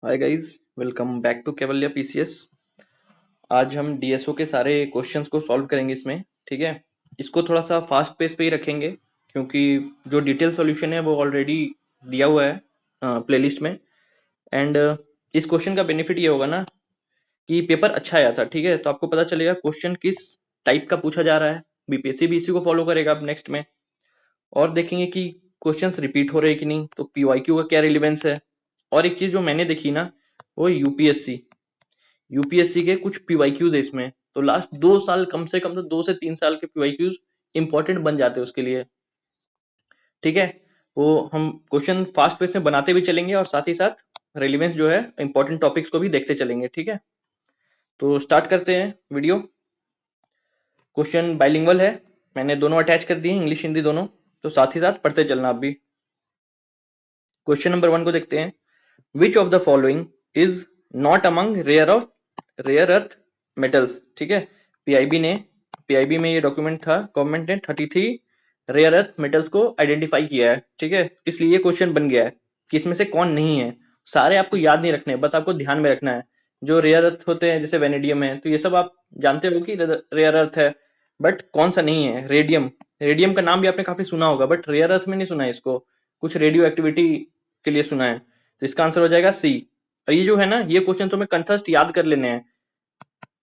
Hi guys, welcome back to Kaivalya PCS. आज हम DSO के सारे क्वेश्चंस को सॉल्व करेंगे इसमें। ठीक है, इसको थोड़ा सा फास्ट पेस पे ही रखेंगे क्योंकि जो डिटेल सॉल्यूशन है वो ऑलरेडी दिया हुआ है प्लेलिस्ट में। एंड इस क्वेश्चन का बेनिफिट ये होगा ना कि पेपर अच्छा आया था। ठीक है, तो आपको पता चलेगा क्वेश्चन किस टाइप का पूछा जा रहा है। बीपीएससी भी इसी को फॉलो करेगा अब नेक्स्ट में। और देखेंगे कि क्वेश्चंस रिपीट हो रहे हैं कि नहीं, तो पीवाईक्यू का क्या रिलेवेंस है। और एक चीज जो मैंने देखी ना, वो यूपीएससी के कुछ पीवाईक्यूज है इसमें। तो लास्ट 2 साल, कम से कम तो 2 से 3 साल के पीवाईक्यूज इंपॉर्टेंट बन जाते हैं उसके लिए। ठीक है, वो हम क्वेश्चन फास्ट पेस में बनाते भी चलेंगे और साथ ही साथ रेलिवेंस जो है इंपॉर्टेंट टॉपिक्स को भी देखते चलेंगे। ठीक है, तो स्टार्ट करते हैं वीडियो। क्वेश्चन बाइलिंगुअल है, मैंने दोनों अटैच कर दिए, इंग्लिश हिंदी दोनों। तो साथ ही साथ पढ़ते चलना आप भी। क्वेश्चन नंबर 1 को देखते हैं। Which of the following is not among rare earth metals. ठीक है, पीआईबी में ये डॉक्यूमेंट था, गवर्नमेंट ने 33 रेयर अर्थ मेटल्स को आइडेंटिफाई किया है। ठीक है, इसलिए ये क्वेश्चन बन गया है कि इसमें से कौन नहीं है। सारे आपको याद नहीं रखने, बस आपको ध्यान में रखना है। जो रेयर अर्थ होते हैं जैसे वेनेडियम है, तो ये सब आप जानते हो कि रेयर अर्थ है। बट कौन सा नहीं है? रेडियम। रेडियम का नाम भी आपने काफी सुना होगा, बट रेयर अर्थ में नहीं सुना है इसको। कुछ रेडियो एक्टिविटी के लिए सुना है। तो इसका आंसर हो जाएगा सी। और ये जो है ना, ये क्वेश्चन तुम्हें कंठस्थ याद कर लेने हैं।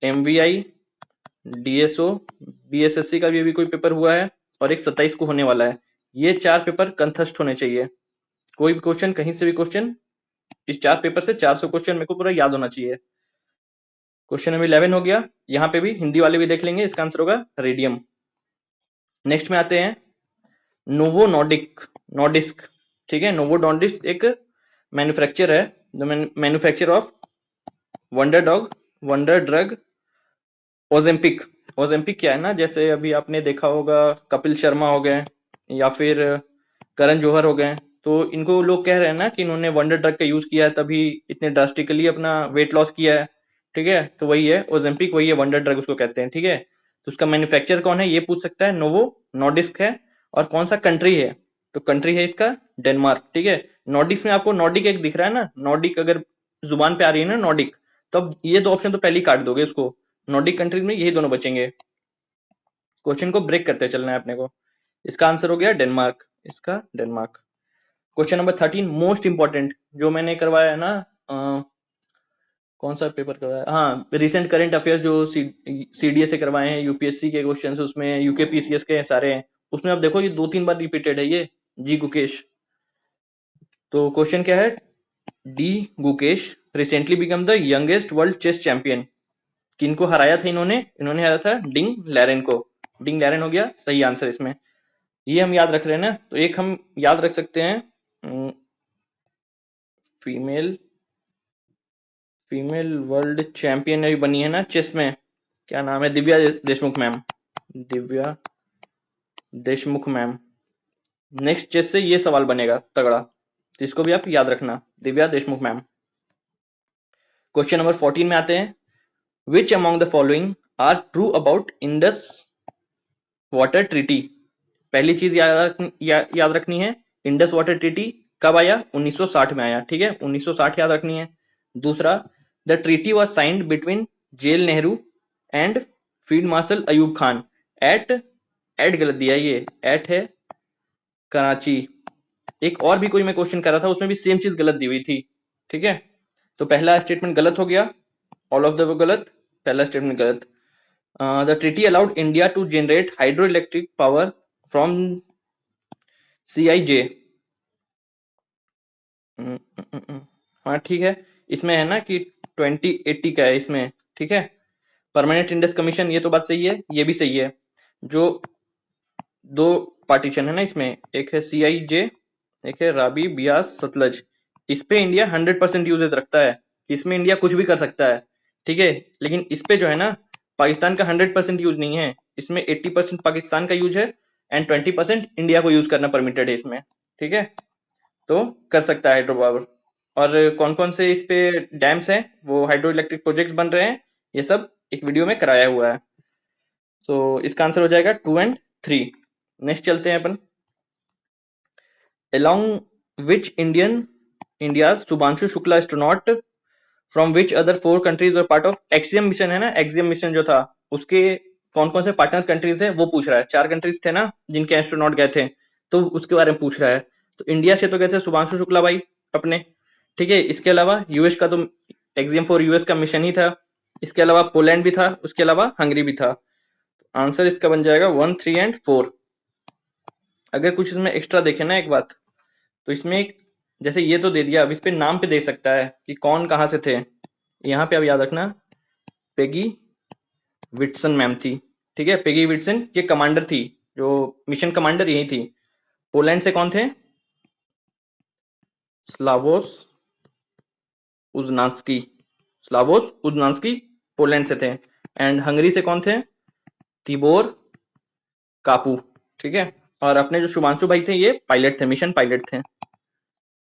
एमवीआई, डीएसओ, बीएसएससी का भी अभी कोई पेपर हुआ है और एक 27 को होने वाला है। ये 4 पेपर कंठस्थ होने चाहिए। कोई भी क्वेश्चन, कहीं से भी क्वेश्चन, इस 4 पेपर से 400 क्वेश्चन मेरे को पूरा याद होना चाहिए। क्वेश्चन नंबर 11 हो गया। यहाँ पे भी हिंदी वाले भी देख लेंगे, इसका आंसर होगा रेडियम। नेक्स्ट में आते हैं नोवो नॉर्डिस्क। ठीक है, नोवो नॉर्डिस्क एक मैन्युफैक्चर है, manufacture of wonder dog, wonder drug, Ozempic. Ozempic क्या है ना, जैसे अभी आपने देखा होगा कपिल शर्मा हो गए या फिर करण जौहर हो गए, तो इनको लोग कह रहे हैं ना कि इन्होंने वंडर ड्रग का यूज किया है तभी इतने ड्रास्टिकली अपना वेट लॉस किया है। ठीक है, तो वही है ओजेम्पिक, वही है वंडर ड्रग उसको कहते हैं। ठीक है, तो उसका मैन्युफैक्चर कौन है ये पूछ सकता है, नोवो नॉर्डिस्क है। और कौन सा कंट्री है, तो कंट्री है इसका डेनमार्क। ठीक है, नॉर्डिक्स में आपको नॉर्डिक एक दिख रहा है ना, नॉर्डिक अगर जुबान पे आ रही है ना नॉर्डिक, तब ये दो ऑप्शन तो पहले ही काट दोगे उसको। नॉर्डिक कंट्रीज में यही दोनों बचेंगे। क्वेश्चन को ब्रेक करते चलना है अपने को। इसका आंसर हो गया डेनमार्क, इसका Denmark. Question number 13 most important, जो मैंने करवाया है ना, कौन सा पेपर करवाया, हाँ, रिसेंट करंट अफेयर्स जो सीडीएस से करवाए हैं, यूपीएससी के क्वेश्चन उसमें, यूकेपीसीएस के सारे हैं उसमें। आप देखो ये 2-3 बार रिपीटेड है ये, जी गुकेश। तो क्वेश्चन क्या है, D Gukesh recently become the youngest world chess champion. किनको हराया था इन्होंने? इन्होंने हराया था डिंग लैरेन को। डिंग लैरेन हो गया सही आंसर इसमें। ये हम याद रख रहे हैं ना, तो एक हम याद रख सकते हैं, फीमेल फीमेल वर्ल्ड चैंपियन अभी बनी है ना चेस में, क्या नाम है? Divya Deshmukh ma'am, Divya Deshmukh ma'am. Next chess से ये सवाल बनेगा तगड़ा, तो इसको भी आप याद रखना, Divya Deshmukh ma'am. Question number 14 में आते हैं। Which among the following are true about Indus water treaty. पहली चीज याद रखनी है, इंडस वाटर ट्रीटी कब आया? 1960 में आया। ठीक है, 1960 याद रखनी है। दूसरा, the treaty was signed between जेल Nehru and field marshal Ayub Khan at at गलत दिया, ये एट है कराची। एक और भी कोई मैं क्वेश्चन कर रहा था, उसमें भी सेम चीज गलत दी हुई थी। ठीक है, तो पहला स्टेटमेंट गलत हो गया, ऑल ऑफ द गलत, पहला स्टेटमेंट गलत। The treaty allowed India to generate hydroelectric power from CIJ। हाँ ठीक है, इसमें है ना कि 2080 का है इसमें। ठीक है, परमानेंट इंडस कमीशन, ये तो बात सही है, ये भी सही है। जो दो पार्टीशन है ना इसमें, एक है CIJ, एक है राबी बियास सतलज। इस पे इंडिया 100% यूजेस रखता है, इसमें इंडिया कुछ भी कर सकता है। ठीक है, लेकिन इस पे जो है ना, पाकिस्तान का 100% यूज नहीं है, इसमें 80% पाकिस्तान का यूज है एंड 20% इंडिया को यूज करना परमिटेड है इसमें। ठीक है, तो कर सकता है हाइड्रो पावर। और कौन कौन से इस पे डैम्स हैं, वो हाइड्रो इलेक्ट्रिक प्रोजेक्ट्स बन रहे हैं, ये सब एक वीडियो में कराया हुआ है। तो इसका आंसर हो जाएगा 2 एंड 3। नेक्स्ट चलते हैं अपन। along which Indian India Shubhanshu Shukla astronaut from which other 4 countries और पार्ट ऑफ एक्सियम मिशन है ना, एक्सियम मिशन जो था उसके कौन कौन से पार्टनर कंट्रीज है वो पूछ रहा है। 4 कंट्रीज थे ना जिनके एस्ट्रोनॉट गए थे, तो उसके बारे में पूछ रहा है। तो इंडिया से तो गए थे शुभांशु शुक्ला भाई अपने, ठीक है। इसके अलावा यूएस का तो एक्सियम 4 यूएस का मिशन ही था। इसके अलावा पोलैंड भी था, उसके अलावा हंगरी भी था। आंसर इसका बन जाएगा 1, 3 एंड 4। अगर कुछ इसमें एक्स्ट्रा देखे ना एक बात, तो इसमें एक जैसे ये तो दे दिया, अब इस पे नाम पे दे सकता है कि कौन कहाँ से थे। यहाँ पे अब याद रखना पेगी विटसन मैम थी, ठीक है। पेगी विटसन ये कमांडर थी, जो मिशन कमांडर यही थी। पोलैंड से कौन थे? स्लावोस उजनास्की, स्लावोस उजनास्की पोलैंड से थे। एंड हंगरी से कौन थे? तिबोर कापू, ठीक है। और अपने जो शुभांशु भाई थे ये पायलट थे, मिशन पायलट थे।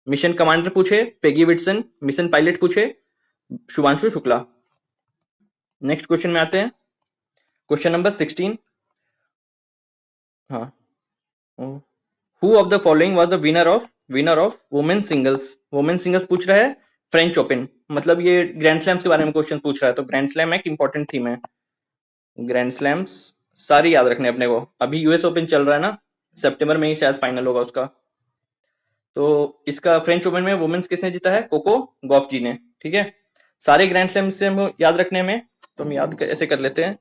मिशन कमांडर पूछे पेगी विटसन, मिशन पायलट पूछे शुभांशु शुक्ला। नेक्स्ट क्वेश्चन में आते हैं, क्वेश्चन नंबर 16। हाँ, who of the following was the winner of women singles. Women singles पूछ रहा है फ्रेंच ओपन, मतलब ये ग्रैंड स्लैम्स के बारे में क्वेश्चन पूछ रहा है। तो ग्रैंड स्लैम एक इंपॉर्टेंट थीम है, ग्रैंड स्लैम्स सारी याद रखने अपने को। अभी यूएस ओपन चल रहा है ना, सितंबर में ही शायद फाइनल होगा उसका। तो इसका फ्रेंच ओपन में वुमेन्स किसने जीता है? कोको गॉफ जी ने, ठीक है। सारे ग्रैंड स्लैम से हम याद रखने में, तो हम याद ऐसे कर लेते हैं,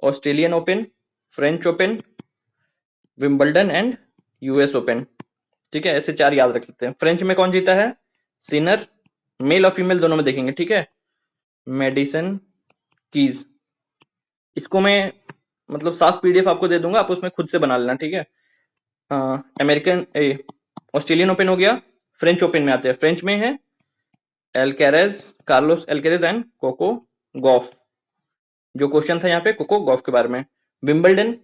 Australian open, French open, Wimbledon and US open, ठीक है। ऐसे 4 याद रख लेते हैं। फ्रेंच में कौन जीता है? सिनर, मेल और फीमेल दोनों में देखेंगे, ठीक है। मेडिसन कीज, इसको मैं मतलब साफ पीडीएफ आपको दे दूंगा, आप उसमें खुद से बना लेना, ठीक है। अमेरिकन ऑस्ट्रेलियन ओपन हो गया। फ्रेंच ओपन में आते हैं, फ्रेंच में है एल्केरेज, कार्लोस एल्केरेज एंड कोको गॉफ। जो क्वेश्चन था यहाँ पे कोको गॉफ के बारे में। विंबलडन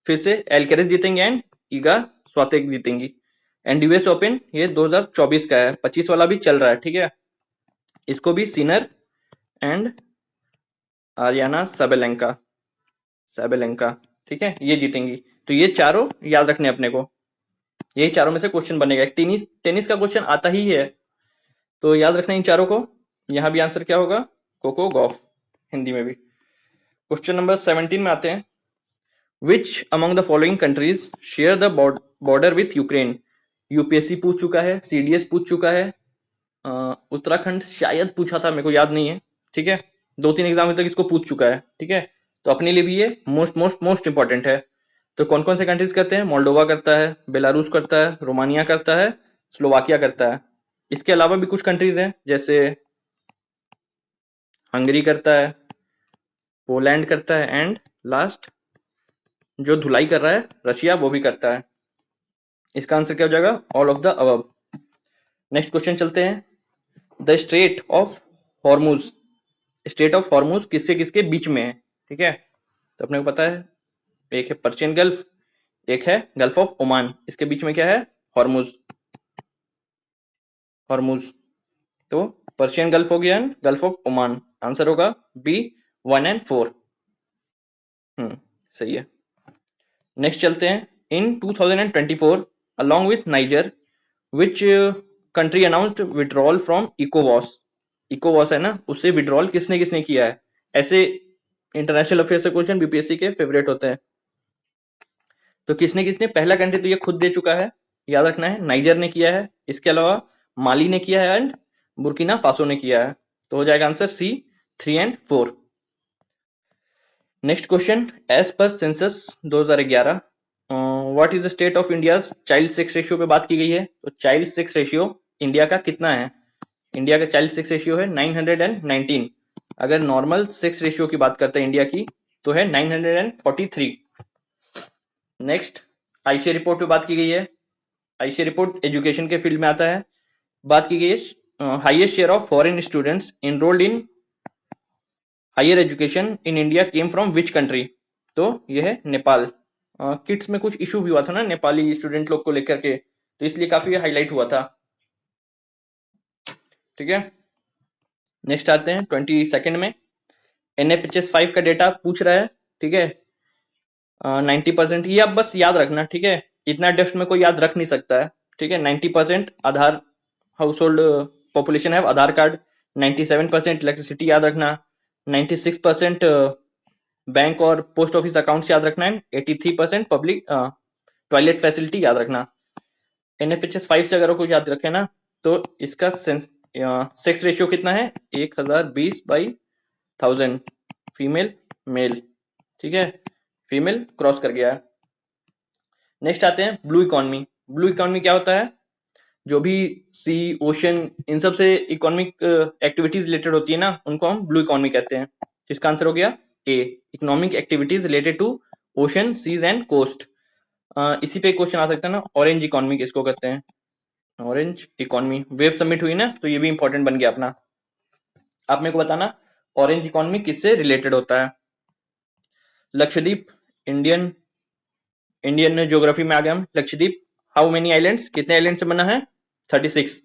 फिर से एल्केरेज जीतेंगे एंड ईगा स्वातेक जीतेंगी। एंड यूएस ओपन ये 2024 का है, 25 वाला भी चल रहा है, ठीक है। इसको भी सिनर एंड आरियाना सबेलेंका, ठीक है, ये जीतेंगी। तो ये चारों याद रखने अपने को, यही चारों में से क्वेश्चन बनेगा। एक टेनिस का क्वेश्चन आता ही है, तो याद रखना इन चारों को। यहाँ भी आंसर क्या होगा? कोको गॉफ, हिंदी में भी। क्वेश्चन नंबर 17 में आते हैं, विच among the following countries share the border with Ukraine. UPSC पूछ चुका है, सीडीएस पूछ चुका है, उत्तराखंड शायद पूछा था, मेरे को याद नहीं है, ठीक है। 2-3 एग्जाम तक इसको पूछ चुका है, ठीक है। तो अपने लिए भी ये मोस्ट इंपॉर्टेंट है। तो कौन कौन से कंट्रीज करते हैं? मोल्डोवा करता है, बेलारूस करता है, रोमानिया करता है, स्लोवाकिया करता है। इसके अलावा भी कुछ कंट्रीज हैं, जैसे हंगरी करता है, पोलैंड करता है, एंड लास्ट जो धुलाई कर रहा है रशिया, वो भी करता है। इसका आंसर क्या हो जाएगा? All of the above. Next question चलते हैं, the straight of Hormuz, straight of Hormuz किससे किसके बीच में है, ठीक है। तो अपने को पता है, एक है पर्शियन गल्फ, एक है गल्फ ऑफ ओमान, इसके बीच में क्या है? हॉर्मुज। तो पर्शियन गल्फ हो गया, गल्फ ऑफ ओमान। आंसर होगा बी 1 एंड 4। सही है। नेक्स्ट चलते हैं, इन 2024 along with Niger which country announced withdrawal from ECOWAS। ECOWAS है ना, उससे विड्रॉल किसने किसने किया है? ऐसे इंटरनेशनल अफेयर से क्वेश्चन बीपीएससी के फेवरेट होते हैं। तो किसने किसने? पहला कंट्री तो ये खुद दे चुका है, याद रखना है, नाइजर ने किया है। इसके अलावा माली ने किया है एंड बुर्किना फासो ने किया है। तो हो जाएगा answer C 3 and 4। Next question, as per census 2011 what is the state of India child sex ratio पे बात की गई है। तो चाइल्ड सेक्स रेशियो इंडिया का कितना है? इंडिया का चाइल्ड सेक्स रेशियो है 919। अगर नॉर्मल सेक्स रेशियो की बात करते हैं इंडिया की, तो है 943। नेक्स्ट, आईसीए रिपोर्ट पे बात की गई है। आईसीए रिपोर्ट एजुकेशन के फील्ड में आता है। बात की गई है highest share of foreign students enrolled in higher education in India came from which country. तो यह है नेपाल। किड्स में कुछ इशू भी हुआ था ना नेपाली स्टूडेंट लोग को लेकर के, तो इसलिए काफी हाईलाइट हुआ था, ठीक है। नेक्स्ट आते हैं 22 में, NFHS 5 का डेटा पूछ रहा है, ठीक है। 90%, ये आप बस याद रखना, ठीक है। इतना डेप्थ में कोई याद रख नहीं सकता है, ठीक है। 90% आधार हाउस होल्ड पॉपुलेशन है, आधार कार्ड, 97% इलेक्ट्रिसिटी याद रखना, 96% बैंक और पोस्ट ऑफिस अकाउंट्स याद रखना है, 83% पब्लिक टॉयलेट फैसिलिटी याद रखना। NFHS 5 से अगर कुछ याद रखे ना तो इसका सेक्स रेशियो कितना है, 1020/1000 फीमेल मेल, ठीक है, फीमेल क्रॉस कर गया है। नेक्स्ट आते हैं ब्लू इकोनॉमी। ब्लू इकोनॉमी क्या होता है, जो भी सी ओशन इन सब से इकोनॉमिक एक्टिविटीज रिलेटेड होती है ना उनको हम ब्लू इकोनॉमी कहते हैं। इसका आंसर हो गया A, economic activities related to ocean seas and coast. इसी पे क्वेश्चन आ सकता है ना, ऑरेंज इकोनॉमी किसको कहते हैं, ऑरेंज इकोनॉमी। वेव सबमिट हुई ना तो ये भी इंपॉर्टेंट बन गया अपना। आप मेरे को बताना ऑरेंज इकोनॉमी किससे रिलेटेड होता है। लक्षद्वीप, इंडियन इंडियन ज्योग्राफी में आ गया हम। लक्षद्वीप हाउ मेनी आइलैंड्स, कितने आइलैंड से बना है, 36।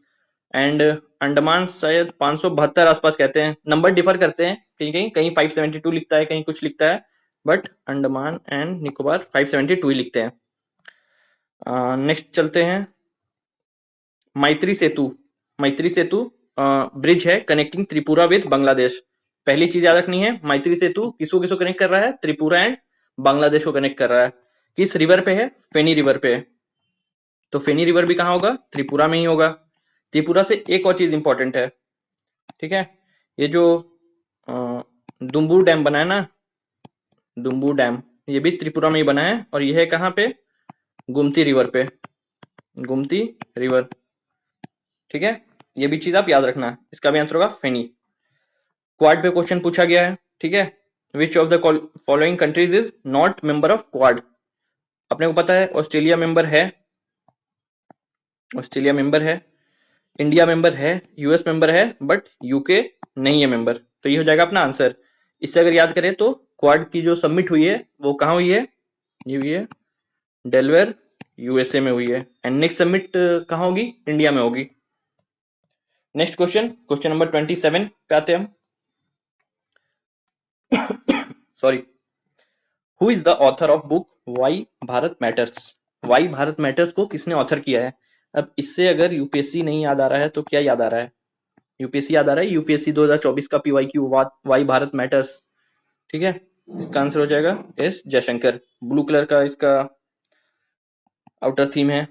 एंड अंडमान शायद 572 आसपास कहते हैं, नंबर डिफर करते हैं, कहीं कहीं कहीं 572 लिखता है, कहीं कुछ लिखता है, बट अंडमान एंड निकोबार 572 ही लिखते हैं। नेक्स्ट चलते हैं मैत्री सेतु। मैत्री सेतु ब्रिज है कनेक्टिंग त्रिपुरा विद बांग्लादेश। पहली चीज याद रखनी है, मैत्री सेतु किसको किसको कनेक्ट कर रहा है, त्रिपुरा एंड बांग्लादेश को कनेक्ट कर रहा है। किस रिवर पे है, फेनी रिवर पे। तो फेनी रिवर भी कहाँ होगा, त्रिपुरा में ही होगा। त्रिपुरा से एक और चीज इंपॉर्टेंट है, ठीक है, ये जो दुम्बूर डैम बना है ना, दुम्बूर डैम, ये भी त्रिपुरा में ही बना है, और ये है कहाँ पे, गुमती रिवर पे, गुमती रिवर, ठीक है। ये भी चीज आप याद रखना, इसका भी आंसर होगा फेनी। क्वाड पे क्वेश्चन पूछा गया है, ठीक है, विच of the following countries is not member of quad. अपने को पता है ऑस्ट्रेलिया मेंबर है, ऑस्ट्रेलिया मेंबर है, इंडिया मेंबर है, यूएस मेंबर है, बट यूके नहीं है मेंबर, तो ये हो जाएगा अपना आंसर। इससे अगर याद करें तो क्वाड की जो सबमिट हुई है वो कहाँ हुई है, ये हुई है डेलवेयर यूएसए में हुई है, एंड नेक्स्ट सबमिट कहाँ होगी, इंडिया में होगी। नेक्स्ट क्वेश्चन, क्वेश्चन नंबर 27 पे आते हैं हम। Sorry, who is the author of book why Bharat matters. Why Bharat matters को किसने ऑथर किया है। अब इससे अगर यूपीएससी नहीं याद आ रहा है तो क्या याद आ रहा है, यूपीएससी याद आ रहा है, यूपीएससी 2024 का पीवाईक्यू वाई भारत मैटर्स, ठीक है। इसका आंसर हो जाएगा एस जयशंकर। ब्लू कलर का इसका आउटर थीम है,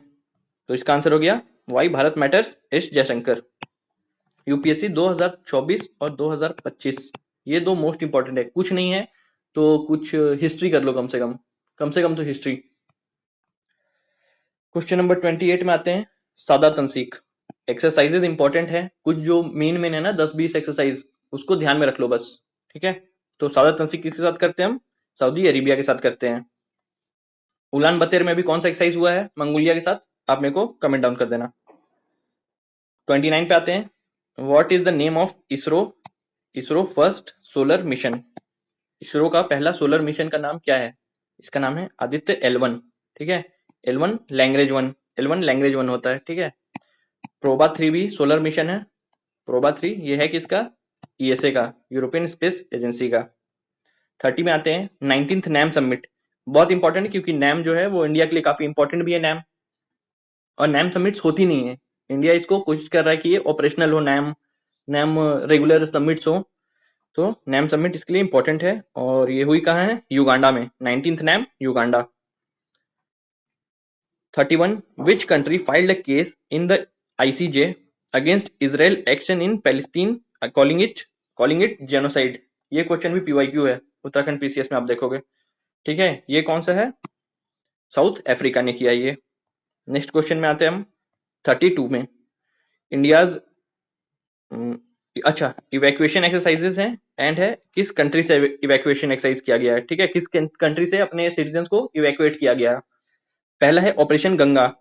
तो इसका आंसर हो गया why Bharat matters S Jaishankar. UPSC 2024 और 2025 ये दो मोस्ट इंपॉर्टेंट है, कुछ नहीं है तो कुछ हिस्ट्री कर लो, कम से कम तो हिस्ट्री। क्वेश्चन नंबर 28 में आते हैं, सादा तंसीक। एक्सरसाइजेज इंपॉर्टेंट है, कुछ जो मेन है ना 10-20 एक्सरसाइज, उसको ध्यान में रख लो बस, ठीक है। तो सादा तंसीक किसके साथ करते हैं हम, सऊदी अरेबिया के साथ करते हैं। उलान बतेर में भी कौन सा एक्सरसाइज हुआ है मंगोलिया के साथ, आप मेरे को कमेंट डाउन कर देना। 29 पे आते हैं, what is the name of ISRO, ISRO first solar mission. ISRO का पहला सोलर मिशन का नाम क्या है, इसका नाम है आदित्य L1, ठीक है। L1 language one, L1 language one होता है, ठीक है। प्रोबा 3 भी सोलर मिशन है, प्रोबा 3 ये है किसका, ईएसए का, यूरोपियन स्पेस एजेंसी का। 30 में आते हैं, 19th नैम समिट, बहुत इंपॉर्टेंट है क्योंकि नैम जो है वो इंडिया के लिए काफी इंपॉर्टेंट भी है नैम, और नैम समिट्स होती नहीं है, इंडिया इसको कोशिश कर रहा है कि ये ऑपरेशनल हो, नैम नैम रेगुलर समिट्स हो, तो नैम समिट इसके लिए इंपॉर्टेंट है, और ये हुई कहाँ है, युगांडा में, 19th name Uganda. 31, which country filed a case in the ICJ against Israel action in Palestine calling it genocide। ये क्वेश्चन भी पीवाईक्यू है, उत्तराखंड पीसीएस में आप देखोगे, ठीक है। ये कौन सा है, साउथ अफ्रीका ने किया ये। नेक्स्ट क्वेश्चन में आते हैं हम 32 में, इंडियाज अच्छा इवैक्यूएशन एक्सरसाइजेस हैं, एंड है किस कंट्री से इवैक्यूएशन एक्सरसाइज किया गया है, ठीक है, किस कंट्री से अपने सिटीजन को इवैक्यूएट किया गया। पहला है ऑपरेशन गंगा,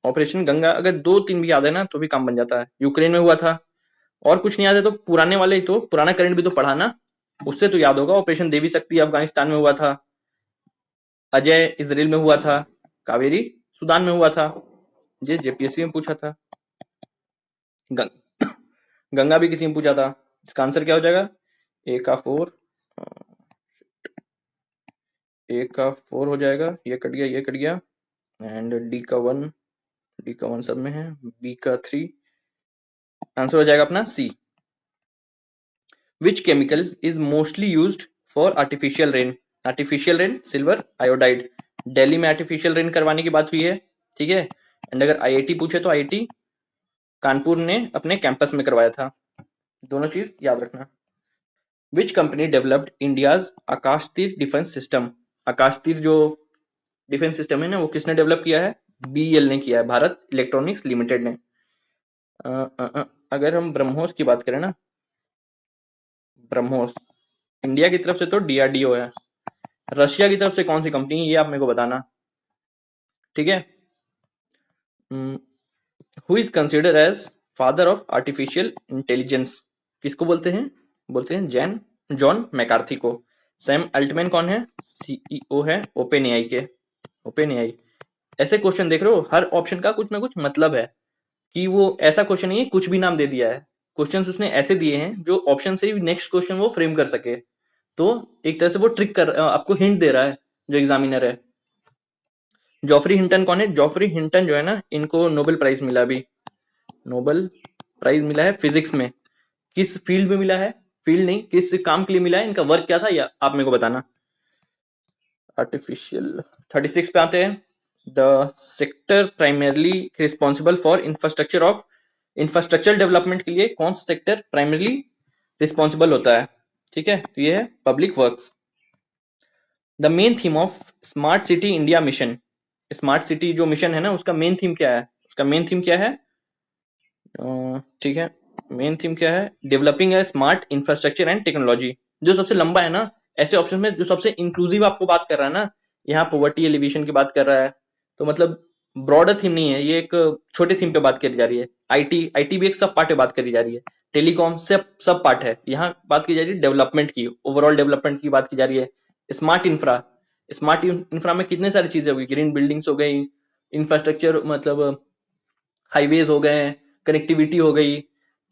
ऑपरेशन गंगा अगर 2-3 भी याद है ना तो भी काम बन जाता है, यूक्रेन में हुआ था। और कुछ नहीं याद है तो पुराने वाले ही, तो पुराना करंट भी तो पढ़ा ना, उससे तो याद होगा। ऑपरेशन देवी शक्ति अफगानिस्तान में हुआ था, अजय इसराइल में हुआ था, कावेरी सूडान में हुआ था, ये जेपीएससी में पूछा था। गंगा भी किसी ने पूछा था। इसका आंसर क्या हो जाएगा, ए का 4, ए का 4 हो जाएगा, ये कट गया, ये कट गया, एंड डी का 1 सब में है, बी का 3, आंसर हो जाएगा अपना C. Which chemical is mostly used for artificial rain? Artificial rain silver iodide. Delhi में आर्टिफिशियल रेन करवाने की बात हुई है, ठीक है। एंड अगर आईआईटी पूछे तो आईआईटी कानपुर ने अपने कैंपस में करवाया था। दोनों चीज याद रखना। विच कंपनी डेवलप्ड इंडियाज आकाश तीर डिफेंस सिस्टम? आकाश तीर जो डिफेंस सिस्टम है ना, वो किसने डेवलप किया है? बीईएल ने किया है, भारत इलेक्ट्रॉनिक्स लिमिटेड ने। अगर हम ब्रह्मोस की बात करें ना, ब्रह्मोस इंडिया की तरफ से तो डीआरडीओ है, रशिया की तरफ से कौन सी कंपनी है ये आप मेरे को बताना, ठीक है। Who is consider as father of artificial intelligence? किसको बोलते हैं? बोलते हैं जॉन मैकार्थी को। सैम अल्टमैन कौन है? सीईओ है ओपन एआई के। OpenAI. ऐसे क्वेश्चन देख रहे हो, हर ऑप्शन का कुछ ना कुछ मतलब है, कि वो ऐसा क्वेश्चन नहीं है कुछ भी नाम दे दिया है। क्वेश्चंस उसने ऐसे दिए हैं जो ऑप्शन से नेक्स्ट क्वेश्चन वो फ्रेम कर सके। तो एक तरह से वो ट्रिक कर आपको हिंट दे रहा है जो एग्जामिनर है। जॉफरी हिंटन कौन है? जॉफरी हिंटन जो है ना, इनको नोबेल प्राइज मिला अभी, नोबेल प्राइज मिला है फिजिक्स में। किस फील्ड में मिला है? फील्ड नहीं, किस काम के लिए मिला है, इनका वर्क क्या था, या आप मेरे को बताना। आर्टिफिशियल 36 पे आते हैं। The sector primarily responsible for infrastructure development के लिए कौन सा सेक्टर प्राइमरली रिस्पॉन्सिबल होता है? ठीक है, तो ये है public works. The main theme of smart city India mission? Smart city जो मिशन है ना, उसका मेन थीम क्या है? उसका मेन थीम क्या है? ठीक है, मेन थीम क्या है? Developing a smart infrastructure and technology. जो सबसे लंबा है ना ऐसे ऑप्शन में, जो सबसे इंक्लूसिव आपको बात कर रहा है ना, यहाँ पॉवर्टी एलिवेशन की बात कर रहा है, तो मतलब ब्रॉडर थीम नहीं है ये, एक छोटे थीम पे बात करी जा रही है। आईटी आईटी भी एक सब पार्ट पे बात करी जा रही है, टेलीकॉम सब पार्ट है, यहाँ बात की जा रही है डेवलपमेंट की, ओवरऑल डेवलपमेंट की बात की जा रही है। स्मार्ट इंफ्रा में कितने सारी चीजें होगी, ग्रीन बिल्डिंग्स हो गई, इंफ्रास्ट्रक्चर मतलब हाईवेज हो गए, कनेक्टिविटी हो गई,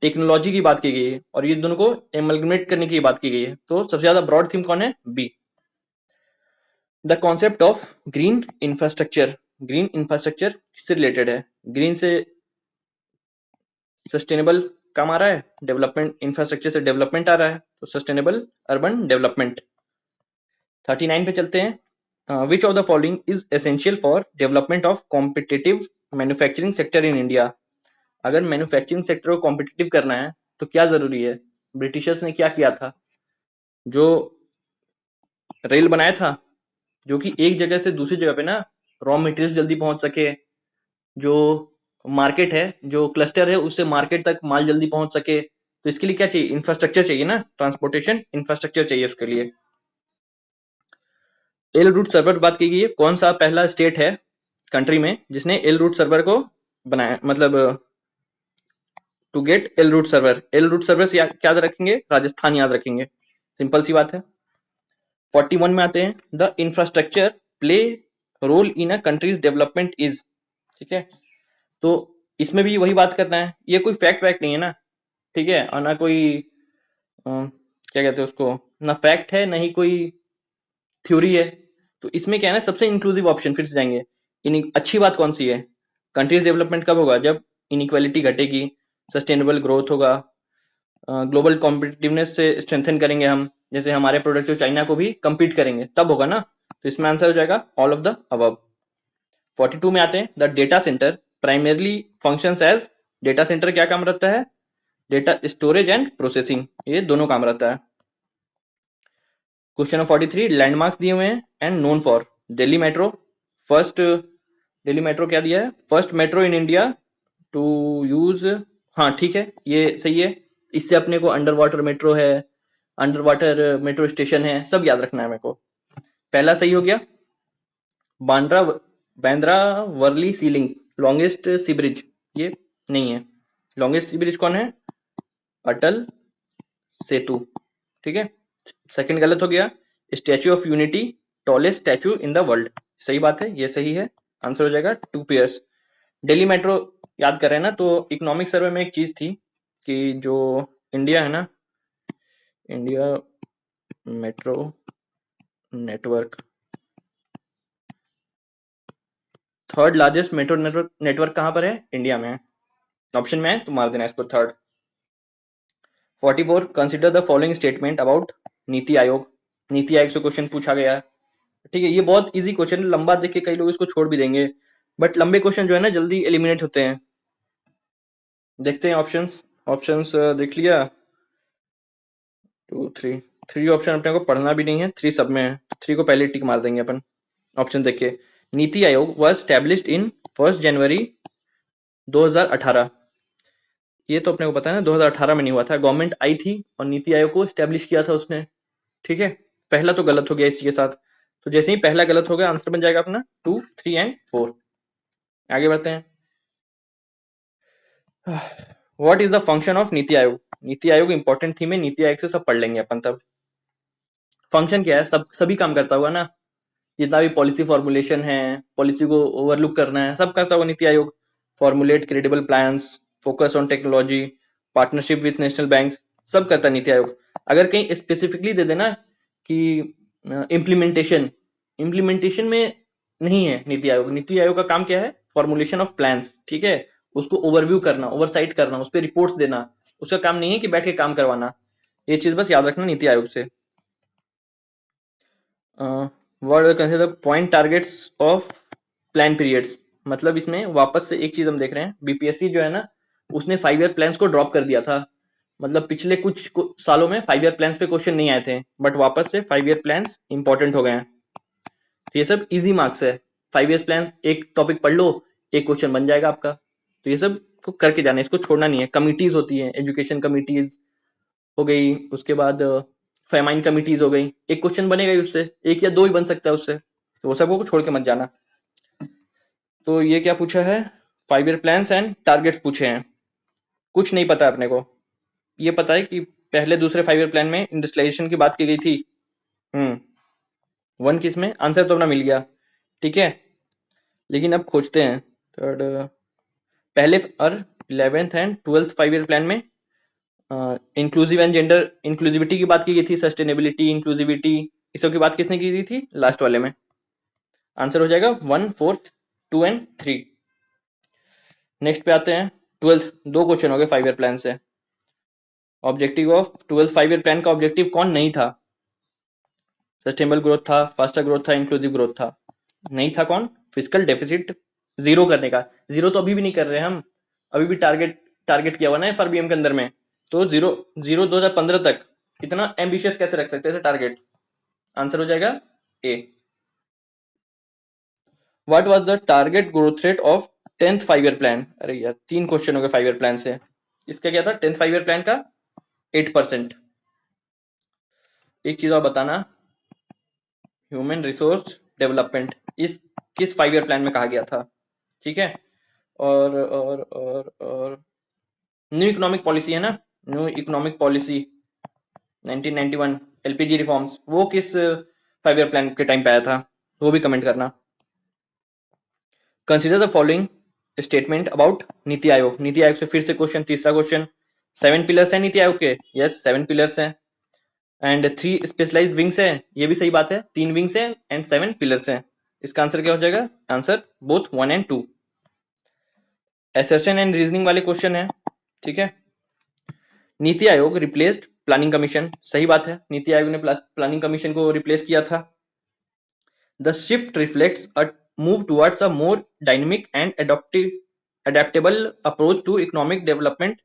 टेक्नोलॉजी की बात की गई है, और ये दोनों को एमलगमेट करने की बात की गई है। तो सबसे ज्यादा ब्रॉड थीम कौन है? B. The concept of green infrastructure? Green infrastructure किससे रिलेटेड है? ग्रीन से सस्टेनेबल काम आ रहा है, डेवलपमेंट इंफ्रास्ट्रक्चर से डेवलपमेंट आ रहा है, तो सस्टेनेबल अर्बन डेवलपमेंट। 39 पे चलते हैं। Which of the following is essential for development of competitive manufacturing sector in India? अगर मैन्युफैक्चरिंग सेक्टर को कॉम्पिटिटिव करना है तो क्या जरूरी है? ब्रिटिशर्स ने क्या किया था? जो रेल बनाया था, जो कि एक जगह से दूसरी जगह पे ना रॉ मटेरियल जल्दी पहुंच सके, जो मार्केट है, जो क्लस्टर है, उससे मार्केट तक माल जल्दी पहुंच सके, तो इसके लिए क्या चाहिए? इंफ्रास्ट्रक्चर चाहिए ना, ट्रांसपोर्टेशन इंफ्रास्ट्रक्चर चाहिए उसके लिए। एल रूट सर्वर बात की गई है, कौन सा पहला स्टेट है कंट्री में जिसने एल रूट सर्वर को बनाया, मतलब to get L root server? L root server से क्या याद रखेंगे? राजस्थान याद रखेंगे, सिंपल सी बात है। 41 में आते हैं। The infrastructure play role in a country's development is? ठीक है, तो इसमें भी वही बात करना है, ये कोई फैक्ट वैक्ट नहीं है ना, ठीक है, और ना कोई क्या कहते हैं उसको, ना फैक्ट है ना ही कोई थ्योरी है। तो इसमें क्या है ना, सबसे इंक्लूसिव ऑप्शन फिर से जाएंगे। इन अच्छी बात कौन सी है? कंट्रीज डेवलपमेंट कब होगा? जब इनइक्वालिटी घटेगी, सस्टेनेबल ग्रोथ होगा, ग्लोबल कॉम्पिटिटिवनेस से स्ट्रेंथन करेंगे हम, जैसे हमारे प्रोडक्ट जो चाइना को भी compete करेंगे, तब होगा ना। तो इसमें आंसर हो जाएगा ऑल ऑफ द अबव। 42 में आते हैं। The data centre primarily functions as? Data centre क्या काम रहता है? डेटा स्टोरेज एंड प्रोसेसिंग, ये दोनों काम रहता है। क्वेश्चन नंबर 43, लैंडमार्क्स दिए हुए हैं and known for. Delhi metro first, Delhi metro क्या दिया है? First metro in India to use, हाँ ठीक है, ये सही है। इससे अपने को अंडर वाटर मेट्रो है, अंडर वाटर मेट्रो स्टेशन है, सब याद रखना है मेरे को। पहला सही हो गया। बांद्रा बांद्रा वर्ली सी लिंक, लॉन्गेस्ट सी ब्रिज, ये नहीं है। लॉन्गेस्ट सी ब्रिज कौन है? अटल सेतु, ठीक है। सेकंड गलत हो गया। Statue of unity tallest statue in the world, सही बात है, ये सही है। आंसर हो जाएगा 2 पेयर्स। दिल्ली मेट्रो याद कर रहे हैं ना, तो इकोनॉमिक सर्वे में एक चीज थी कि जो इंडिया है ना, India metro network, third largest metro network कहां पर है? इंडिया में है। ऑप्शन में है तो मार देना इसको third. 44 consider the following statement about NITI Aayog. NITI Aayog से क्वेश्चन पूछा गया है, ठीक है। ये बहुत इजी क्वेश्चन है, लंबा देख के कई लोग इसको छोड़ भी देंगे, बट लंबे क्वेश्चन जो है ना जल्दी एलिमिनेट होते हैं। देखते हैं ऑप्शंस। ऑप्शंस देख लिया, 2 3 3 ऑप्शन अपने को पढ़ना भी नहीं है, 3 सब में है, 3 को पहले टिक मार देंगे अपन। ऑप्शन देखिए, NITI Aayog was established in 1 जनवरी 2018। ये तो अपने को पता है ना, 2018 में नहीं हुआ था, गवर्नमेंट आई थी और नीति आयोग को स्टैब्लिश किया था उसने, ठीक है। पहला तो गलत हो गया इसी के साथ, तो जैसे ही पहला गलत हो गया आंसर बन जाएगा अपना 2 3 एंड 4। आगे बढ़ते हैं। What is the function of NITI Aayog. NITI Aayog important theme है, नीति आयोग से सब पढ़ लेंगे अपन तब। फंक्शन क्या है, सभी काम करता होगा ना, जितना भी पॉलिसी फॉर्मुलेशन है, पॉलिसी को ओवरलुक करना है, सब करता होगा NITI Aayog. Formulate credible plans, focus on technology, partnership with national bank, सब करता है नीति आयोग। अगर कहीं स्पेसिफिकली दे देना कि इम्प्लीमेंटेशन, इम्प्लीमेंटेशन में नहीं है नीति आयोग। नीति आयोग का काम क्या है, फॉर्मुलेशन ऑफ प्लान्स, ठीक है, उसको ओवरव्यू करना, ओवरसाइट करना, उस पर रिपोर्ट्स देना, उसका काम नहीं है कि बैठ के काम करवाना। ये चीज बस याद रखना नीति आयोग से। What consider point targets of plan periods, मतलब इसमें वापस से एक चीज हम देख रहे हैं, बीपीएससी जो है ना उसने 5 ईयर प्लान्स को ड्रॉप कर दिया था। मतलब पिछले कुछ सालों में 5 ईयर प्लान्स पे क्वेश्चन नहीं आए थे, बट वापस से 5 ईयर प्लान्स इंपॉर्टेंट हो गए हैं। तो ये सब इजी मार्क्स है, 5 ईयर प्लान्स, एक टॉपिक पढ़ लो, एक क्वेश्चन बन जाएगा आपका। तो ये सब को करके जाना है, इसको छोड़ना नहीं है। कमिटीज होती है, एजुकेशन कमिटीज हो गई, उसके बाद फेमाइन कमिटीज हो गई, एक क्वेश्चन बनेगा ही उससे, एक या दो ही बन सकता है उससे, तो वो सबको छोड़ के मत जाना। तो ये क्या पूछा है, 5 ईयर प्लान्स एंड टारगेट्स पूछे हैं। कुछ नहीं पता है अपने को, ये पता है कि पहले दूसरे 5 ईयर प्लान में इंडस्ट्रियलाइजेशन की बात की गई थी। 1 किस में, आंसर तो अपना मिल गया, ठीक है। लेकिन अब खोजते हैं थर्ड, पहले और 11th and 12th 5 year plan में इंक्लूसिव एंड जेंडर इंक्लूसिविटी की बात की गई थी, सस्टेनेबिलिटी, इंक्लूसिविटी, इस सब की बात किसने की थी, लास्ट वाले में। आंसर हो जाएगा 1 4 2 एंड 3। नेक्स्ट पे आते हैं 12th, 2 क्वेश्चन हो गए 5 ईयर प्लान से। Objective of 12th 5 year plan का ऑब्जेक्टिव कौन नहीं था, सस्टेनेबल ग्रोथ था, फास्टर ग्रोथ था, इंक्लूसिव ग्रोथ था। नहीं था कौन, फिजिकल डेफिसिट जीरो करने का। जीरो तो अभी भी नहीं कर रहे हम, अभी भी टारगेट किया हुआ ना एफआरबीएम के अंदर में, तो जीरो जीरो 2015 तक, इतना एम्बिशियस कैसे रख सकते हैं टारगेट। आंसर हो जाएगा A. What was the target growth rate of 10th 5 year plan. अरे यार 3 क्वेश्चन हो गए 5 ईयर प्लान से। इसका क्या था, 10th 5 ईयर प्लान का 8%। एक चीज और बताना, ह्यूमन रिसोर्स डेवलपमेंट इस किस 5 ईयर प्लान में कहा गया था, ठीक है। और न्यू इकोनॉमिक पॉलिसी है ना, new economic policy 1991, LPG reforms, वो किस 5 ईयर प्लान के टाइम पे आया था, वो भी कमेंट करना। Consider the following statement about NITI Aayog. NITI Aayog से फिर से क्वेश्चन, तीसरा क्वेश्चन, 7 पिलर्स है नीति आयोग के, यस 7 पिलर्स है, एंड 3 स्पेशलाइज्ड विंग्स है, ये भी सही बात है, 3 विंग्स है एंड 7 पिलर्स है। इसका आंसर क्या हो जाएगा, answer both 1 and 2। Assertion and reasoning वाले क्वेश्चन है, ठीक है। NITI Aayog replaced planning commission, सही बात है, नीति आयोग ने प्लानिंग कमीशन को रिप्लेस किया था। The shift reflects a move towards a more dynamic and adaptable approach to economic development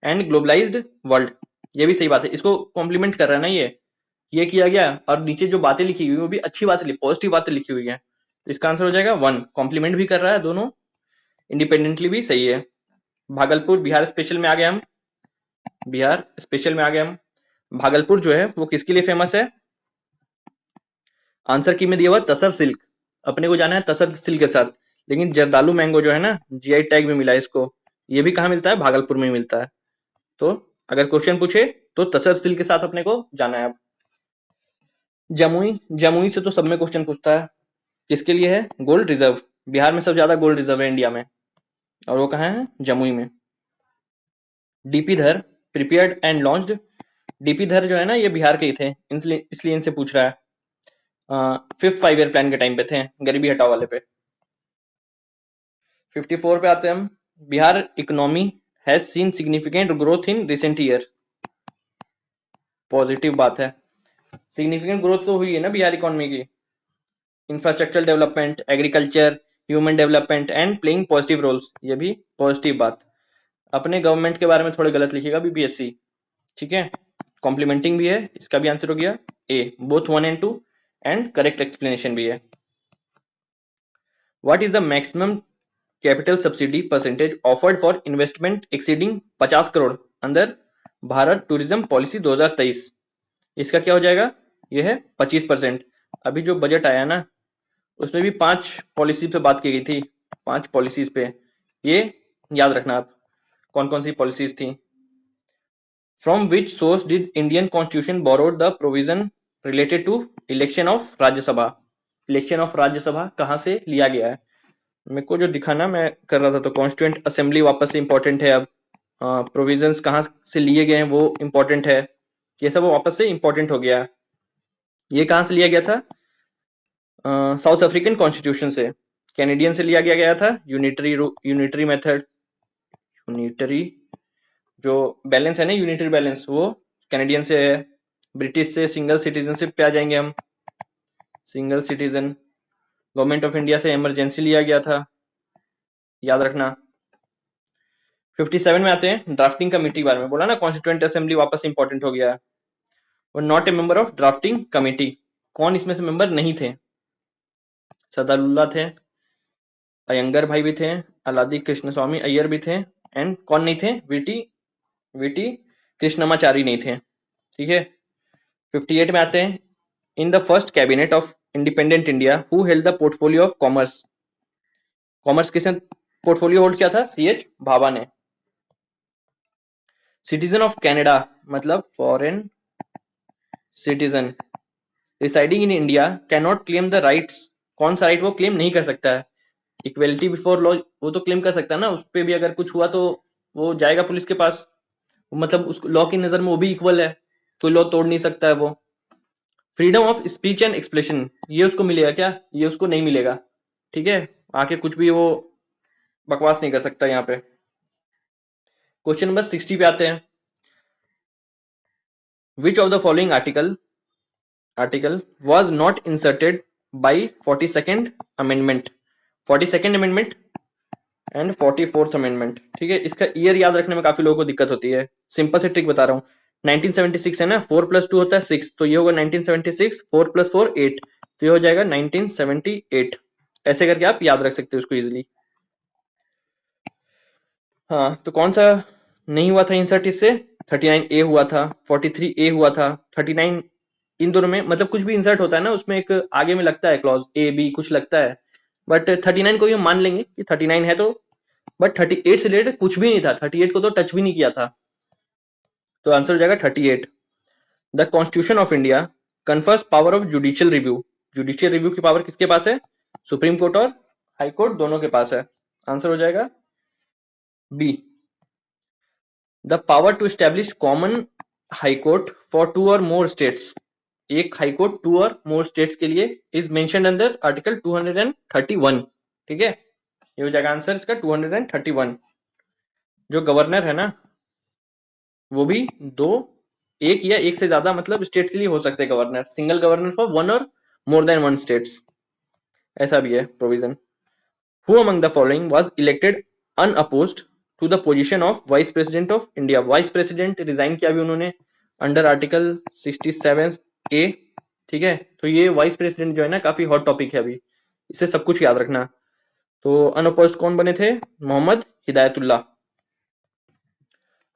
and globalised world, ये भी सही बात है, इसको कॉम्प्लीमेंट कर रहा है ना ये किया गया, और नीचे जो बातें लिखी हुई वो भी अच्छी बातें, पॉजिटिव बातें लिखी हुई है, तो इसका आंसर हो जाएगा 1। कॉम्प्लीमेंट भी कर रहा है, दोनों इंडिपेंडेंटली भी सही है। भागलपुर बिहार स्पेशल में आ गए हम, बिहार स्पेशल में आ गए हम। भागलपुर जो है वो किसके लिए फेमस है, आंसर की में दिया हुआ तसर सिल्क, अपने को जाना है तसर सिल्क के साथ, लेकिन जर्दालू मैंगो जो है ना जीआई टैग भी मिला है इसको, ये भी कहाँ मिलता है, भागलपुर में मिलता है। तो अगर क्वेश्चन पूछे तो तसर सिल्क के साथ अपने को जाना है। अब जमुई, जमुई से तो सब में क्वेश्चन पूछता है, किसके लिए है, गोल्ड रिजर्व, बिहार में सबसे ज्यादा गोल्ड रिजर्व है इंडिया में, और वो कहाँ है, जमुई में। डीपी धर प्रिपेयर्ड एंड लॉन्च्ड, डीपी धर जो है ना ये बिहार के ही थे, इसलिए इनसे पूछ रहा है, 5th 5 ईयर प्लान के टाइम पे थे, गरीबी हटाओ वाले पे। 54 पे आते हैं हम, Bihar economy has seen significant growth in recent year, positive बात है। सिग्निफिकेंट ग्रोथ तो हुई है ना बिहार इकोनॉमी की, infrastructure development, agriculture, human development and playing positive roles, ये भी पॉजिटिव बात। अपने गवर्नमेंट के बारे में थोड़े गलत लिखिएगा बीपीएससी, ठीक है। कॉम्प्लीमेंटिंग भी है, इसका भी आंसर हो गया A, both 1 and 2 and correct explanation भी है। What is the maximum capital subsidy percentage offered for investment exceeding 50 crore अंदर भारत टूरिज्म पॉलिसी 2023? इसका क्या हो जाएगा, यह है 25%। अभी जो बजट आया ना उसमें भी 5 पॉलिसी पे बात की गई थी, 5 पॉलिसीज पे, ये याद रखना आप कौन कौन सी पॉलिसीज थी। From which source did Indian constitution borrowed the provision related to election of Rajya Sabha? Election of Rajya Sabha कहाँ से लिया गया है? मेरे को जो दिखाना मैं कर रहा था, तो कॉन्स्टिट्यूएंट असेंबली वापस से इंपॉर्टेंट है। अब प्रोविजंस कहाँ से लिए गए हैं वो इंपॉर्टेंट है, ये सब वापस से इंपॉर्टेंट हो गया। ये कहाँ से लिया गया था? साउथ अफ्रीकन कॉन्स्टिट्यूशन से, कैनेडियन से लिया गया था। यूनिटरी मेथड, यूनिटरी जो बैलेंस है ना, यूनिटरी बैलेंस, वो कैनेडियन से है। ब्रिटिश से सिंगल सिटीजनशिप पे आ जाएंगे हम, single citizen. Government of India से इमरजेंसी लिया गया था, याद रखना। 57 में आते हैं ड्राफ्टिंग कमेटी के बारे में, बोला ना कॉन्स्टिट्यूएंट असेंबली वापस इंपॉर्टेंट हो गया। और not a member of drafting committee, कौन इसमें से मेंबर नहीं थे? सदालुल्लाह थे, अयंगर भाई भी थे, अलादी कृष्ण स्वामी अय्यर भी थे, एंड कौन नहीं थे? वीटी कृष्णमाचारी नहीं थे, ठीक है। 58 में आते हैं in the first cabinet of independent India who held the portfolio of commerce? Commerce किसने पोर्टफोलियो होल्ड किया था? सीएच भाभा ने। सिटीजन ऑफ कनाडा मतलब foreign citizen residing in India can not claim the rights, कौन सा राइट वो claim नहीं कर सकता है? इक्वेलिटी बिफोर लॉ वो तो क्लेम कर सकता है ना, उस पर भी अगर कुछ हुआ तो वो जाएगा पुलिस के पास, मतलब उस लॉ की नजर में वो भी इक्वल है, कोई लॉ तोड़ नहीं सकता है वो। Freedom of speech and expression, ये उसको मिलेगा क्या? ये उसको नहीं मिलेगा, ठीक है। आके कुछ भी वो बकवास नहीं कर सकता यहाँ पे। क्वेश्चन नंबर 60 पे आते हैं। Which of the following article was not inserted by 42nd amendment, 42nd amendment and 44th amendment, ठीक है। इसका ईयर याद रखने में काफी लोगों को दिक्कत होती है, सिंपल से ट्रिक बता रहा हूँ। 1976 है ना, 4 + 2 होता है 6, तो ये होगा 1976, 4 + 4 8, तो ये हो जाएगा 1978। ऐसे करके आप याद रख सकते हो उसको इजिली। हाँ, तो कौन सा नहीं हुआ था इंसर्ट इससे? 39A हुआ था, 43A हुआ था, 39, इन दोनों में मतलब कुछ भी इंसर्ट होता है ना उसमें एक आगे में लगता है क्लॉज ए बी कुछ लगता है, बट 39 को भी हम मान लेंगे कि 39 है, तो बट 38 से रिलेटेड कुछ भी नहीं था, 38 को तो टच भी नहीं किया था, तो आंसर हो जाएगा 38। The constitution of India confers power of judicial review, judicial review की पावर किसके पास है? सुप्रीम कोर्ट और हाई कोर्ट दोनों के पास है, आंसर हो जाएगा B. The power to establish common high court for 2 or more states, एक high court 2 or more states के लिए इज मेंशन्ड अंडर आर्टिकल 231, ठीक है। ये हो जाएगा आंसर इसका 231। जो गवर्नर है ना वो भी दो, एक या एक से ज्यादा मतलब स्टेट के लिए हो सकते हैं गवर्नर, सिंगल गवर्नर फॉर 1 और मोर देन 1 स्टेट्स, ऐसा भी है provision. Who among the following was elected unopposed to the position of vice president of India? Vice president resign किया भी उन्होंने अंडर आर्टिकल 67A, ठीक है। तो ये वाइस प्रेसिडेंट जो है ना काफी हॉट टॉपिक है अभी, इसे सब कुछ याद रखना। तो अनअपोज्ड कौन बने थे? Mohammad Hidayatullah.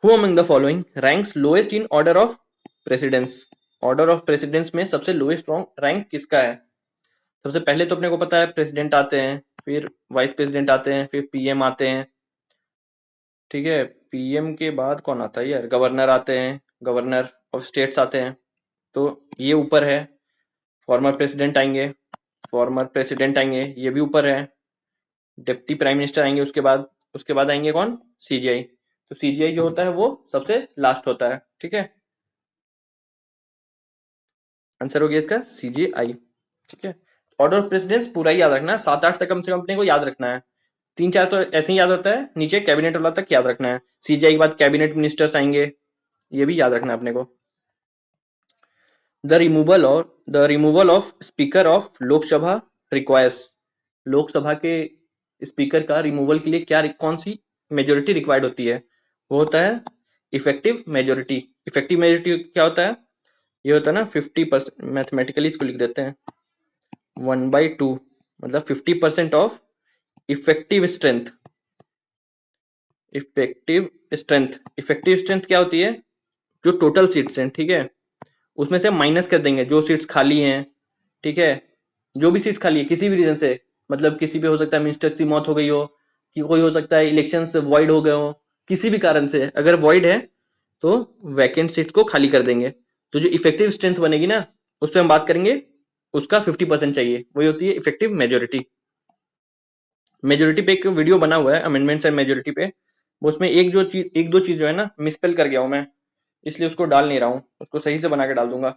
Who among the following ranks lowest in order of precedence? Order of precedence में सबसे लोएस्ट रैंक किसका है? सबसे पहले तो अपने को पता है प्रेसिडेंट आते हैं, फिर वाइस प्रेसिडेंट आते हैं, फिर पीएम आते हैं, ठीक है। पीएम के बाद कौन आता है यार? गवर्नर आते हैं, गवर्नर ऑफ स्टेट्स आते हैं, तो ये ऊपर है। फॉर्मर प्रेसिडेंट आएंगे, फॉर्मर प्रेसिडेंट आएंगे, ये भी ऊपर है। डिप्टी प्राइम मिनिस्टर आएंगे उसके बाद आएंगे कौन? सीजीआई, तो सीजीआई जो होता है वो सबसे लास्ट होता है, ठीक है। आंसर हो गया इसका सीजीआई, ठीक है। ऑर्डर ऑफ प्रेसिडेंस पूरा ही याद रखना है, 7-8 तक कम से कम अपने को याद रखना है, 3-4 तो ऐसे ही याद होता है, नीचे कैबिनेट वाला तक याद रखना है। सीजीआई के बाद कैबिनेट मिनिस्टर्स आएंगे, ये भी याद रखना है अपने को। The removal of speaker of Lok Sabha requires, Lok Sabha के स्पीकर का रिमूवल के लिए क्या कौन सी मेजोरिटी रिक्वायर्ड होती है? वो होता है इफेक्टिव मेजोरिटी। इफेक्टिव मेजोरिटी क्या होता है? ये होता है ना 50%, मैथमेटिकली इसको लिख देते हैं 1/2, मतलब 50% of effective strength. Effective strength क्या होती है? जो टोटल सीट्स हैं, ठीक है, उसमें से माइनस कर देंगे जो सीट्स खाली हैं, ठीक है, जो भी सीट्स खाली है किसी भी रीजन से, मतलब किसी पे हो सकता है मिनिस्टर की मौत हो गई हो, कि कोई हो सकता है इलेक्शंस वॉइड हो गए हो, किसी भी कारण से अगर वॉइड है तो वैकेंट सीट्स को खाली कर देंगे। तो जो इफेक्टिव स्ट्रेंथ बनेगी ना, उस पर हम बात करेंगे, उसका 50% चाहिए, वही होती है इफेक्टिव मेजोरिटी। मेजोरिटी पे एक वीडियो बना हुआ है अमेंडमेंट्स एंड मेजोरिटी पे, उसमें एक दो चीज जो है ना मिसस्पेल कर गया हूं मैं, इसलिए उसको डाल नहीं रहा हूं, उसको सही से बना के डाल दूंगा।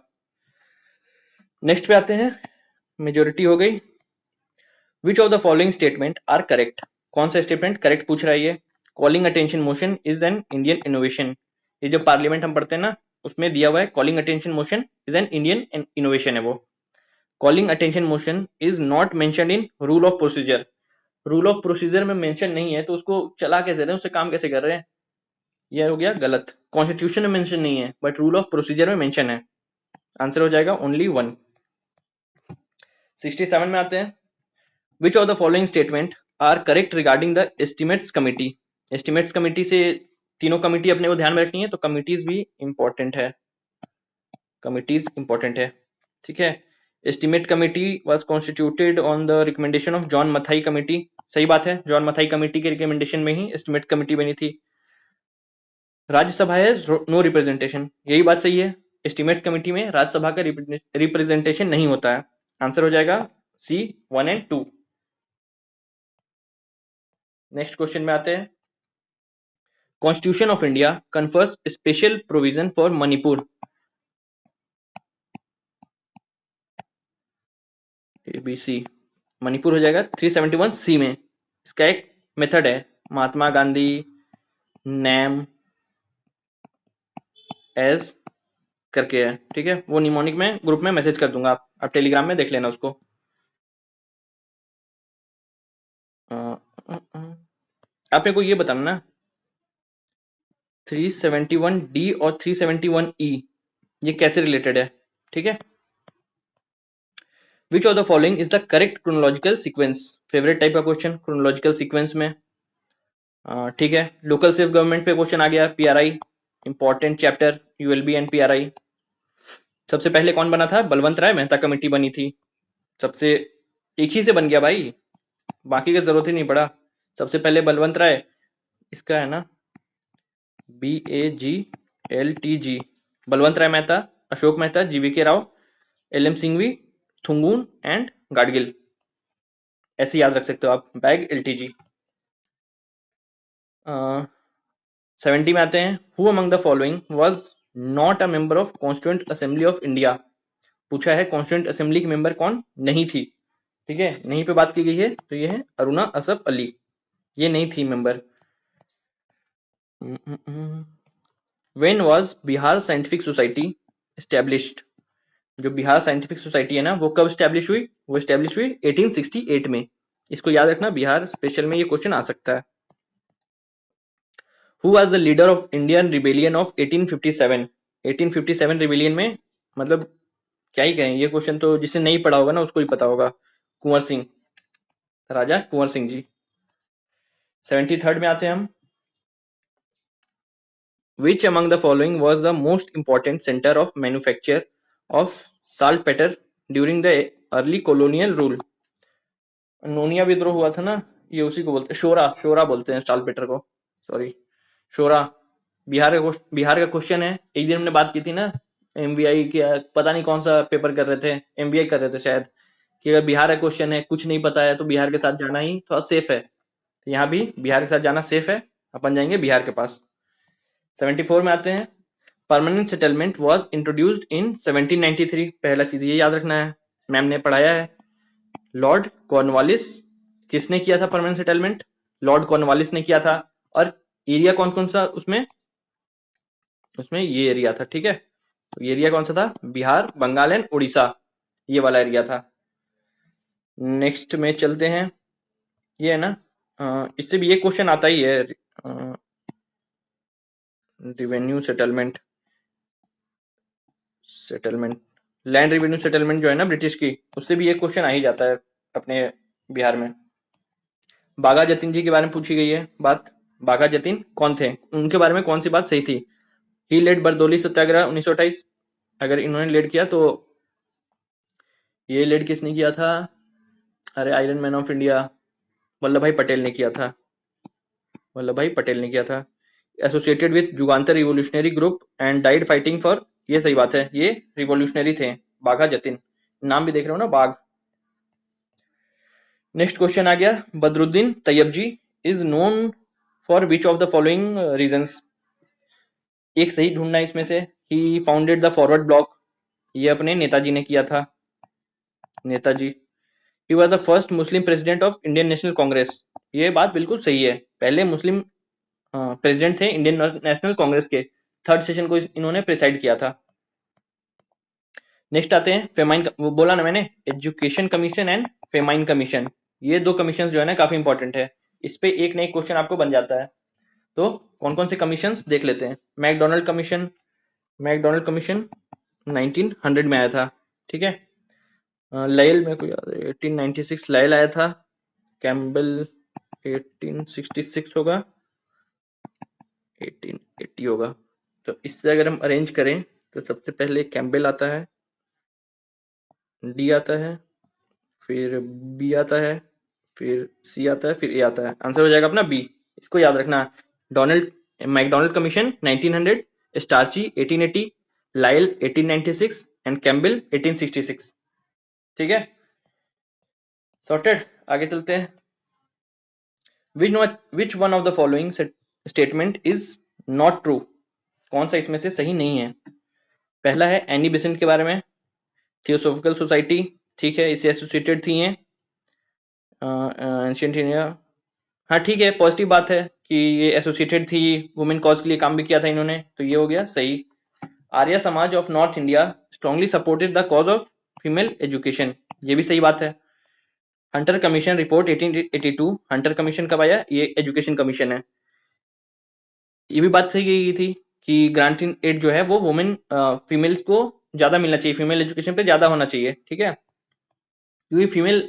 नेक्स्ट पे आते हैं, मेजोरिटी हो गई। Which of the following statement are correct? कौन सा स्टेटमेंट करेक्ट पूछ रहा है ये? Calling attention motion is an Indian innovation, ये जो पार्लियामेंट हम पढ़ते हैं ना उसमें दिया हुआ है calling attention motion is an Indian innovation है वो। Calling attention motion is not mentioned in rule of procedure, rule of procedure में मेंशन नहीं है तो उसको चला कैसे रहे हैं, उससे काम कैसे कर रहे हैं? यह हो गया गलत। कॉन्स्टिट्यूशन में मेंशन नहीं है बट रूल ऑफ प्रोसीजर में मेंशन है। आंसर हो जाएगा ओनली 1। 67 में आते हैं, which of the following statement are correct regarding the estimates committee? Estimates committee से तीनों कमिटी अपने को ध्यान में रखनी है, तो कमिटीज भी इंपॉर्टेंट है, कमिटीज इंपॉर्टेंट है, ठीक है। Estimate committee was constituted on the recommendation of John Mathai committee, सही बात है, जॉन मथाई कमिटी के रिकमेंडेशन में ही एस्टिमेट कमिटी बनी थी। राज्यसभा है नो रिप्रेजेंटेशन, यही बात सही है, एस्टिमेट कमिटी में राज्यसभा का रिप्रेजेंटेशन नहीं होता है। आंसर हो जाएगा सी 1 एंड 2। नेक्स्ट क्वेश्चन में आते हैं, constitution of India confers special provision for Manipur. ABC, Manipur हो जाएगा 371 सी में। इसका एक मेथड है, महात्मा गांधी नेम एज करके है, ठीक है, वो निमोनिक में ग्रुप में मैसेज कर दूंगा, आप टेलीग्राम में देख लेना उसको। आपने को ये बताना ना 371D और 371E ये कैसे रिलेटेड है, ठीक है। विच of the following is the correct chronological sequence? Favourite type का क्वेश्चन क्रोनोलॉजिकल सीक्वेंस में, ठीक है। लोकल सेल्फ गवर्नमेंट पे क्वेश्चन आ गया, PRI important chapter, ULB and PRI। सबसे पहले कौन बना था? बलवंत राय मेहता कमेटी बनी थी, सबसे एक ही से बन गया भाई, बाकी का जरूरत ही नहीं पड़ा। सबसे पहले बलवंत राय, इसका है ना BAGLTG, Balwant Rai Mehta, Ashok Mehta, GVK Rao, LM Singhvi, Thungon and Gadgil, ऐसे याद रख सकते हो आप, बैग LTG। 70 में आते हैं, who among the following was not a member of constituent assembly of India? पूछा है कॉन्स्टिट्यूएंट असेंबली की मेंबर कौन नहीं थी, ठीक है, नहीं पे बात की गई है, तो ये है अरुणा असफ अली, ये नहीं थी member. When was Bihar scientific society established? जो बिहार साइंटिफिक सोसाइटी है ना वो कब एस्टेब्लिश हुई? वो एस्टेब्लिश हुई 1868 में, इसको याद रखना, बिहार स्पेशल में ये क्वेश्चन आ सकता है। Who was the leader of Indian rebellion of 1857? 1857 rebellion में, मतलब क्या ही कहें, ये क्वेश्चन तो जिसे नहीं पढ़ा होगा ना उसको ही पता होगा, कुंवर सिंह, राजा कुंवर सिंह जी। 73rd में आते हैं हम, Which among the following was the most important center of manufacture of saltpeter during the early colonial rule? Noniya विद्रोह हुआ था ना, ये उसी को बोलते हैं, शोरा बोलते हैं साल्टपेटर को, सॉरी शोरा। बिहार का क्वेश्चन है, एक दिन हमने बात की थी ना MVI की, पता नहीं कौन सा पेपर कर रहे थे, MVI कर रहे थे शायद, कि अगर बिहार का क्वेश्चन है कुछ नहीं पता है तो बिहार के साथ जाना ही थोड़ा सेफ है, तो यहाँ भी बिहार के साथ जाना सेफ है, अपन जाएंगे बिहार के पास। 74 में आते हैं, permanent settlement was introduced in 1793, पहला चीज ये याद रखना है, मैम ने पढ़ाया है। लॉर्ड कॉर्नवालिस, किसने किया था परमानेंट सेटलमेंट? लॉर्ड कॉर्नवालिस ने किया था, और एरिया कौन कौन सा उसमें ये एरिया था, ठीक है, तो ये एरिया कौन सा था? बिहार, बंगाल एंड उड़ीसा, ये वाला एरिया था। नेक्स्ट में चलते हैं, ये है ना, इससे भी ये क्वेश्चन आता ही है, revenue settlement, land revenue settlement जो है ना ब्रिटिश की, उससे भी ये क्वेश्चन आ ही जाता है अपने बिहार में। बाघा जतीन जी के बारे में पूछी गई है बात। बाघा जतीन कौन थे, उनके बारे में कौन सी बात सही थी? ही लेड बरदौली सत्याग्रह 1928, अगर इन्होंने लेड किया तो ये लेड किसने किया था? अरे iron man of India, Vallabh भाई पटेल ने किया था, वल्लभ भाई पटेल ने किया था। Associated with Jugantar revolutionary group and died fighting for, ये सही बात है, ये रिवोल्यूशनरी थे बाघा जतीन, नाम भी देख रहे हो ना, बाघ। नेक्स्ट क्वेश्चन आ गया, Badruddin Tyabji is known for which of the following reasons? एक सही ढूंढना है इसमें से। ही फाउंडेड द फॉरवर्ड ब्लॉक, ये अपने नेताजी ने किया था, Netaji. He was the first Muslim president of Indian national Congress, ये बात बिल्कुल सही है, पहले मुस्लिम प्रेसिडेंट थे इंडियन नेशनल कांग्रेस के, थर्ड सेशन को इन्होंने प्रिसाइड किया था। नेक्स्ट आते हैं फेमाइन, वो बोला ना मैंने, education commission and famine commission, ये दो कमीशन जो है ना काफी इंपॉर्टेंट है, इस पे एक ना एक क्वेश्चन आपको बन जाता है। तो कौन कौन से कमीशन देख लेते हैं। मैकडोनल्ड कमीशन, मैकडोनल्ड कमीशन 1900 में आया था, ठीक है। लायल, मेरे को याद है 1896 लायल आया था, कैम्बेल 1866 होगा, 1880 होगा। तो इससे अगर हम अरेंज करें तो सबसे पहले कैम्बेल आता है, डी आता है, फिर बी आता है, फिर सी आता है, फिर ए आता है, आंसर हो जाएगा अपना बी। इसको याद रखना, डोनाल्ड मैकडोनल्ड कमीशन 1900, स्टार्ची 1880, लाइल 1896 एंड कैम्बेल 1866, ठीक है, सॉर्टेड। आगे चलते हैं, विच one of the following statement is not true, कौन सा इसमें से सही नहीं है? पहला है एनी बेसेंट के बारे में, थियोसोफिकल सोसाइटी, ठीक है, इससे एसोसिएटेड थी हैं एंशिएंट इंडिया, हाँ ठीक है, पॉजिटिव बात है कि ये एसोसिएटेड थी, वुमेन कॉज के लिए काम भी किया था इन्होंने, तो ये हो गया सही। Arya Samaj of north India strongly supported the cause of female education, ये भी सही बात है। Hunter commission report 1882, Hunter commission कब आया? ये एजुकेशन कमीशन है। ये भी बात सही गई थी कि ग्रांटिंग एड जो है वो वुमेन फीमेल्स को ज्यादा मिलना चाहिए, फीमेल एजुकेशन पे ज्यादा होना चाहिए, ठीक है, क्योंकि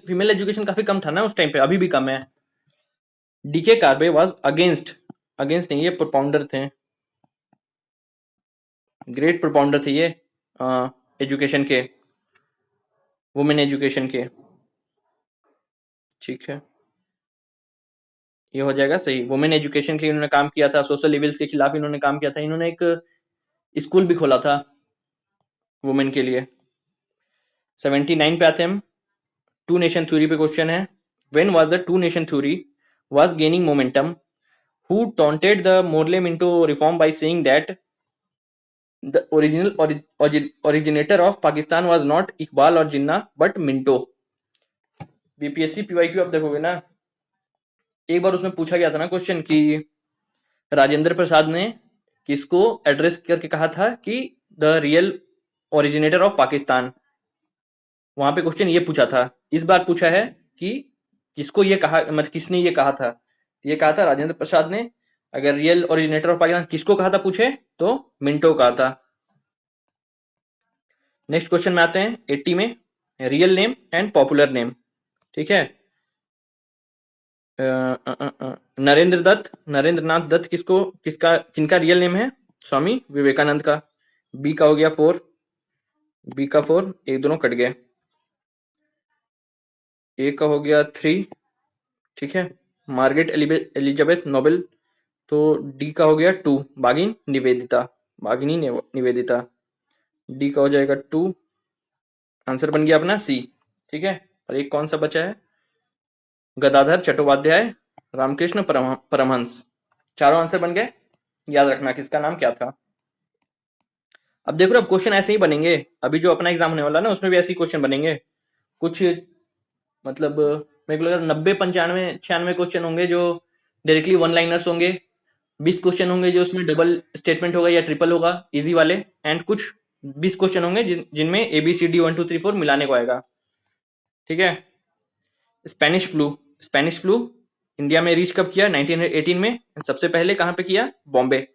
फीमेल एजुकेशन काफी कम था ना उस टाइम पे, अभी भी कम है। डीके कार्बे वाज अगेंस्ट, अगेंस्ट नहीं, ये प्रोपाउंडर थे, ग्रेट प्रोपाउंडर थे ये एजुकेशन के, वुमेन एजुकेशन के, ठीक है, ये हो जाएगा सही। वुमेन एजुकेशन के लिए इन्होंने काम किया था, सोशल इविल्स के खिलाफ इन्होंने काम किया था, इन्होंने एक स्कूल भी खोला था वुमेन के लिए। 79 पे आते हैं हम, टू नेशन थ्योरी पे क्वेश्चन है, when was the two nation theory was gaining momentum, who taunted the Morley Minto reform by saying that the originator of Pakistan was not Iqbal or Jinnah but Minto। BPSC PYQ आप देखोगे ना, एक बार उसमें पूछा गया था ना question कि राजेंद्र प्रसाद ने किसको एड्रेस करके कहा था कि the real originator of Pakistan, वहां पे क्वेश्चन ये पूछा था। इस बार पूछा है कि किसको ये कहा, मतलब किसने ये कहा था, ये कहा था राजेंद्र प्रसाद ने। अगर रियल ओरिजिनेटर ऑफ पाकिस्तान किसको कहा था पूछे तो मिंटो कहा था। नेक्स्ट क्वेश्चन में आते हैं 80 में, real name and popular name, ठीक है। नरेंद्र दत्त, नरेंद्र नाथ दत्त किसको, किसका, किनका रियल नेम है? स्वामी विवेकानंद का। बी का हो गया 4, बी का 4, एक दोनों कट गए। ए का हो गया 3, ठीक है, मार्गरेट एलिजाबेथ नोबेल। तो डी का हो गया 2, बागिन निवेदिता, बागिनी निवेदिता, डी का हो जाएगा 2, आंसर बन गया अपना सी, ठीक है। और एक कौन सा बचा है? गदाधर चट्टोपाध्याय, रामकृष्ण परमहंस, चारों आंसर बन गए, याद रखना किसका नाम क्या था। अब देखो अब क्वेश्चन ऐसे ही बनेंगे, अभी जो अपना एग्जाम होने वाला ना उसमें भी ऐसे ही क्वेश्चन बनेंगे, कुछ मतलब मेरे को लग रहा 90-95-96 क्वेश्चन होंगे जो डायरेक्टली वन लाइनर्स होंगे, 20 क्वेश्चन होंगे जो उसमें डबल स्टेटमेंट होगा या ट्रिपल होगा, इजी वाले, एंड कुछ 20 क्वेश्चन होंगे जिनमें ABCD 1 2 3 4 मिलाने को आएगा। ठीक है। स्पेनिश फ्लू इंडिया में रीच कब किया? 1918 में। सबसे पहले कहां पे किया? Bombay.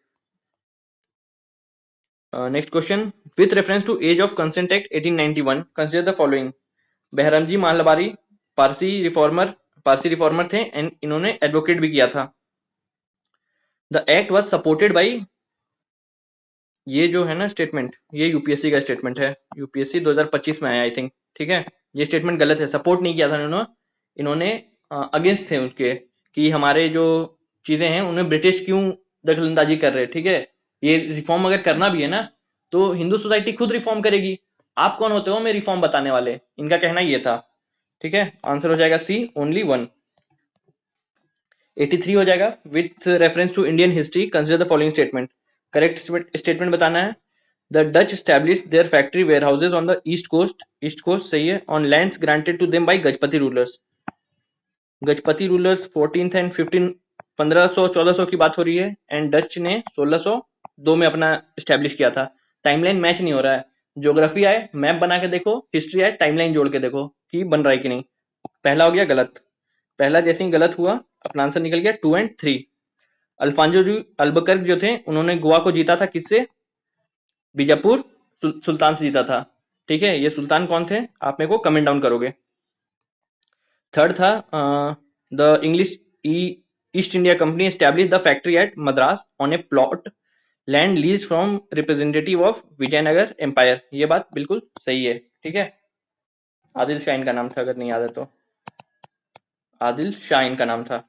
Next question, with reference to age of consent act 1891 consider the following. Behramji Malabari Parsi reformer थे एंड इन्होंने एडवोकेट भी किया था। The act was supported by, ये जो है ना स्टेटमेंट, ये यूपीएससी का स्टेटमेंट है, यूपीएससी 2025 में आया आई थिंक। ठीक है, ये स्टेटमेंट गलत है, सपोर्ट नहीं किया था इन्होंने अगेंस्ट थे उसके, कि हमारे जो चीजें हैं उन्हें ब्रिटिश क्यों दखलंदाजी कर रहे हैं। ठीक है, ये रिफॉर्म अगर करना भी है ना तो हिंदू सोसाइटी खुद रिफॉर्म करेगी, आप कौन होते हो मैं रिफॉर्म बताने वाले, इनका कहना ये था। ठीक है, आंसर हो जाएगा सी, ओनली 1। 83 हो जाएगा, with reference to Indian history consider the following statement. Correct statement बताना है। The Dutch established their factory warehouses on the east coast सही है, on lands granted to them by Gajapati rulers. Gajapati rulers 14th and 1500 की बात हो रही है, and Dutch ने 1602 में अपना स्टैब्लिश किया था। टाइमलाइन मैच नहीं हो रहा है, ज्योग्राफी आए मैप बना के देखो, हिस्ट्री आए टाइमलाइन जोड़ के देखो कि बन रहा है कि नहीं। पहला हो गया गलत, पहला जैसे ही गलत हुआ अपना आंसर निकल गया 2 एंड 3। अल्फांजो अल्बकर्क जो थे उन्होंने गोवा को जीता था किससे? बीजापुर सुल्तान से जीता था। ठीक है, ये सुल्तान कौन थे आप मेरे को कमेंट डाउन करोगे। थर्ड था the English East India company establish the factory at Madras on a plot land lease from representative of Vijayanagar empire. ये बात बिल्कुल सही है। ठीक है, आदिल शाह इनका नाम था, अगर नहीं याद है तो आदिल शाह इनका नाम था।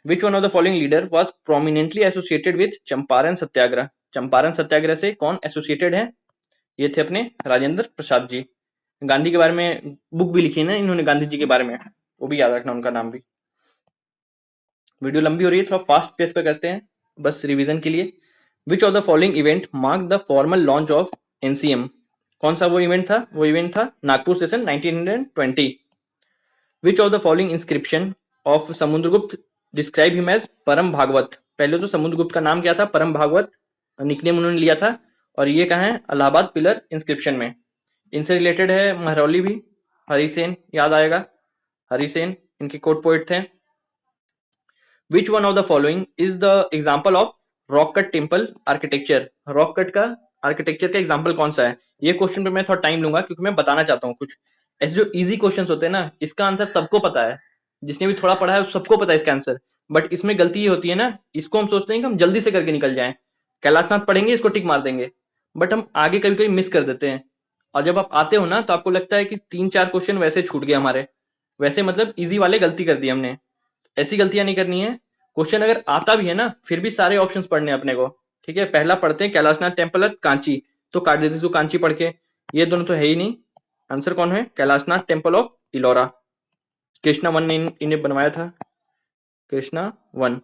Which one of the following leader was prominently associated with Champaran सत्याग्रह? चंपारण सत्याग्रह से कौन एसोसिएटेड है? ये थे अपने राजेंद्र प्रसाद जी। गांधी के बारे में बुक भी लिखी है ना इन्होंने, गांधी जी के बारे में, वो भी याद रखना उनका नाम भी। वीडियो लंबी हो रही है, थोड़ा फास्ट पेस पे करते हैं बस रिवीजन के लिए। Which of the following event mark the formal launch of NCM? कौन सा वो इवेंट था? वो इवेंट था Nagpur session 1920। Which of the following inscription of Samudragupta describe him as Param Bhagavat? पहले तो समुद्रगुप्त का नाम क्या था? परम भागवत निकनेम उन्होंने लिया था, और ये कहाँ है? इलाहाबाद पिलर इंस्क्रिप्शन में। इनसे रिलेटेड है महरौली भी, हरि सेन याद आएगा, हरि सेन इनके कोट पोइट थे। विच one of the following is the example of rock cut temple architecture? Rock cut का आर्किटेक्चर का एग्जाम्पल कौन सा है? ये क्वेश्चन पे मैं थोड़ा टाइम लूंगा क्योंकि मैं बताना चाहता हूँ कुछ ऐसे जो इजी क्वेश्चन होते हैं ना, इसका आंसर सबको पता है, जिसने भी थोड़ा पढ़ा है सबको पता है इसका आंसर, बट इसमें गलती ये होती है ना, इसको हम सोचते हैं कि हम जल्दी से करके निकल जाएं, कैलाशनाथ पढ़ेंगे इसको टिक मार देंगे, बट हम आगे कभी कभी मिस कर देते हैं, और जब आप आते हो ना तो आपको लगता है कि 3-4 क्वेश्चन वैसे छूट गए हमारे, वैसे मतलब इजी वाले गलती कर दी हमने। ऐसी गलतियां नहीं करनी है। क्वेश्चन अगर आता भी है ना फिर भी सारे ऑप्शंस पढ़ने अपने को। ठीक है, पहला पढ़ते हैं कैलाशनाथ टेम्पल एट कांची, तो काट देते तू कांची पढ़ के, ये दोनों तो है ही नहीं। आंसर कौन है? Kailashnath temple of Ellora. Krishna one ने इन्हें बनवाया था, कृष्णा वन।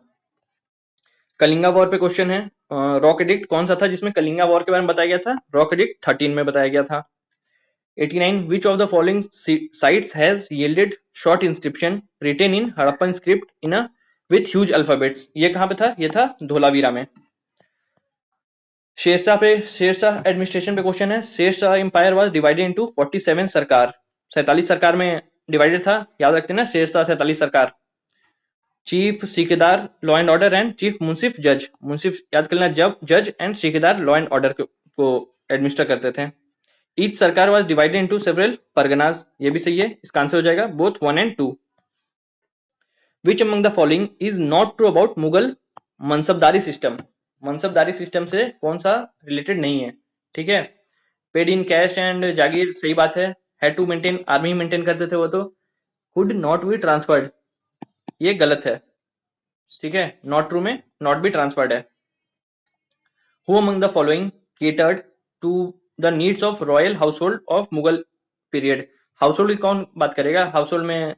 कलिंगा वॉर पे क्वेश्चन है, रॉक एडिक्ट कौन सा था जिसमें कलिंगा वॉर के बारे में बताया गया था? रॉक एडिक्ट 13 में बताया गया था। 89 which of the following sites has yielded short inscription written in Harappan script in a with huge alphabets? ये कहां पे था? ये था धोलावीरा में। शेरशाह एडमिनिस्ट्रेशन पे क्वेश्चन है, Sher Shah empire was divided into 47 sarkar, 47 सरकार में डिवाइडेड था, याद रखते हैं ना शेरशाह 47 सरकार। चीफ सीकेदार law and order and chief मुंसिफ जज, मुंसिफ याद करना जज एंड सीकेदार लॉ एंड ऑर्डर को एडमिनिस्टर करते थे। ईच सरकार वाज डिवाइडेड इनटू सेवरल परगनास, ये भी सही है, इसका आंसर हो जाएगा both 1 and 2। Which among the following is not true about Mughal मनसबदारी सिस्टम? मनसबदारी सिस्टम से कौन सा रिलेटेड नहीं है? ठीक है, पेड इन कैश एंड जागीर सही बात है, had to maintain, army maintain करते थे वो तो, कुड नॉट बी ट्रांसफर्ड ये गलत है। ठीक है, नॉट ट्रू में नॉट बी ट्रांसफर्ड है। Who among the following catered to the needs of royal household of Mughal period? Household की कौन बात करेगा? हाउसहोल्ड में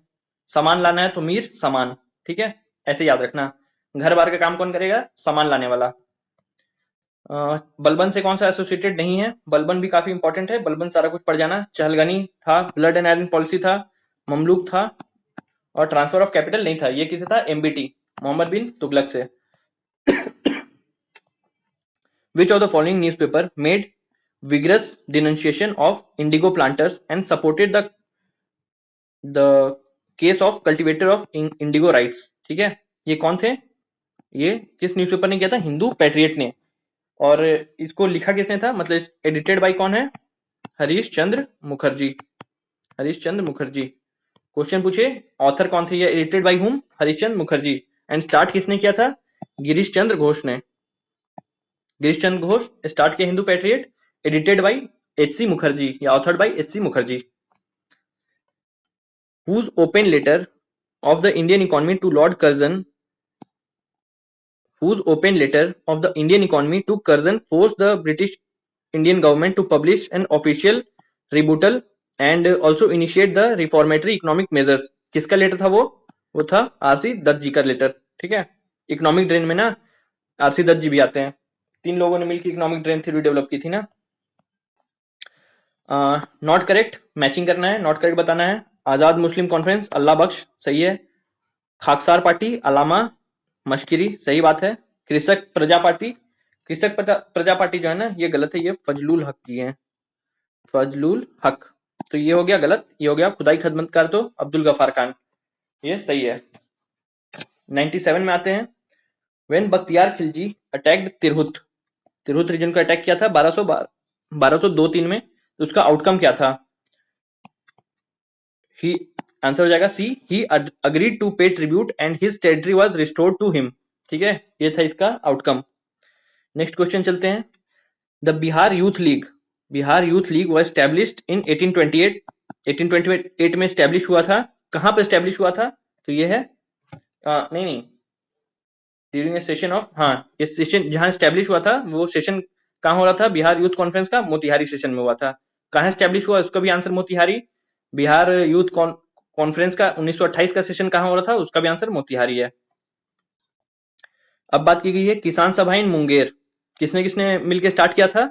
सामान लाना है तो मीर सामान, ठीक है, ऐसे याद रखना। घर बार का काम कौन करेगा? सामान लाने वाला। बलबन से कौन सा एसोसिएटेड नहीं है? बलबन भी काफी इंपॉर्टेंट है, बलबन सारा कुछ पढ़ जाना। चहलगनी था, ब्लड एंड आयरन पॉलिसी था, ममलूक था, और ट्रांसफर ऑफ कैपिटल नहीं था। ये किसे था? एमबीटी, मोहम्मद बिन तुगलक से। Which of the following newspaper made vigorous denunciation of indigo planters and supported the case of cultivator of indigo rights? ठीक है, ये कौन थे? ये किस न्यूज़पेपर ने किया था? हिंदू पैट्रियट ने। और इसको लिखा किसने था, मतलब एडिटेड बाय कौन है? हरीश चंद्र मुखर्जी। हरीश चंद्र मुखर्जी। क्वेश्चन पूछे ऑथर कौन थे, ये edited by whom? Harish Chandra Mukherjee. And start किसने किया था? गिरीश चंद्र घोष ने। गिरीश चंद्र घोष स्टार्ट किया Hindu Patriot, edited by H C. Mukherjee या authored by H C. Mukherjee. Whose open letter of the Indian economy to Lord Curzon whose open letter of the Indian economy to Curzon forced the British Indian government to publish an official rebuttal and also initiate the reformatory economic measures? किसका letter था वो था RC Dutt जी का letter. ठीक है, economic drain में ना RC Dutt जी भी आते हैं। 3 लोगों ने मिलकर इकोनॉमिक ड्रेन थ्योरी डेवलप की थी ना। नॉट करेक्ट, मैचिंग करना है, नॉट करेक्ट बताना है। आजाद मुस्लिम कॉन्फ्रेंस अल्लाह बख्श, सही है। खाकसार पार्टी अलामा मशकिरी, सही बात है। कृषक प्रजा पार्टी, कृषक प्रजा पार्टी जो है ना ये गलत है, ये फजलुल हक जी हैं, फजलुल हक। तो ये हो गया गलत, ये हो गया खुदाई खदमतकार तो अब्दुल गफार खान, ये सही है। 97 में आते हैं। When Bakhtiyar Khilji attacked Tirhut, Tirhut region को अटैक किया था 1202-3 में, तो उसका आउटकम क्या था? ही आंसर हो जाएगा C, he agreed to pay tribute and his territory was restored to him. ठीक है, ये था इसका आउटकम। नेक्स्ट क्वेश्चन चलते हैं। The Bihar youth league was established in 1828, 1828 में एस्टैब्लिश हुआ था। कहां पे एस्टैब्लिश हुआ था? तो ये है नहीं ड्यूरिंग ए सेशन ऑफ, हाँ ये सेशन जहां एस्टैब्लिश हुआ था वो सेशन कहां हो रहा था? बिहार यूथ कॉन्फ्रेंस का मोतिहारी सेशन में हुआ था। कहां एस्टैब्लिश हुआ उसका भी answer Motihari. Bihar youth conference का 1928 का सेशन कहां हो रहा था? उसका भी आंसर मोतिहारी है। अब बात की गई है किसान सभा इन मुंगेर, किसने किसने मिलकर स्टार्ट किया था?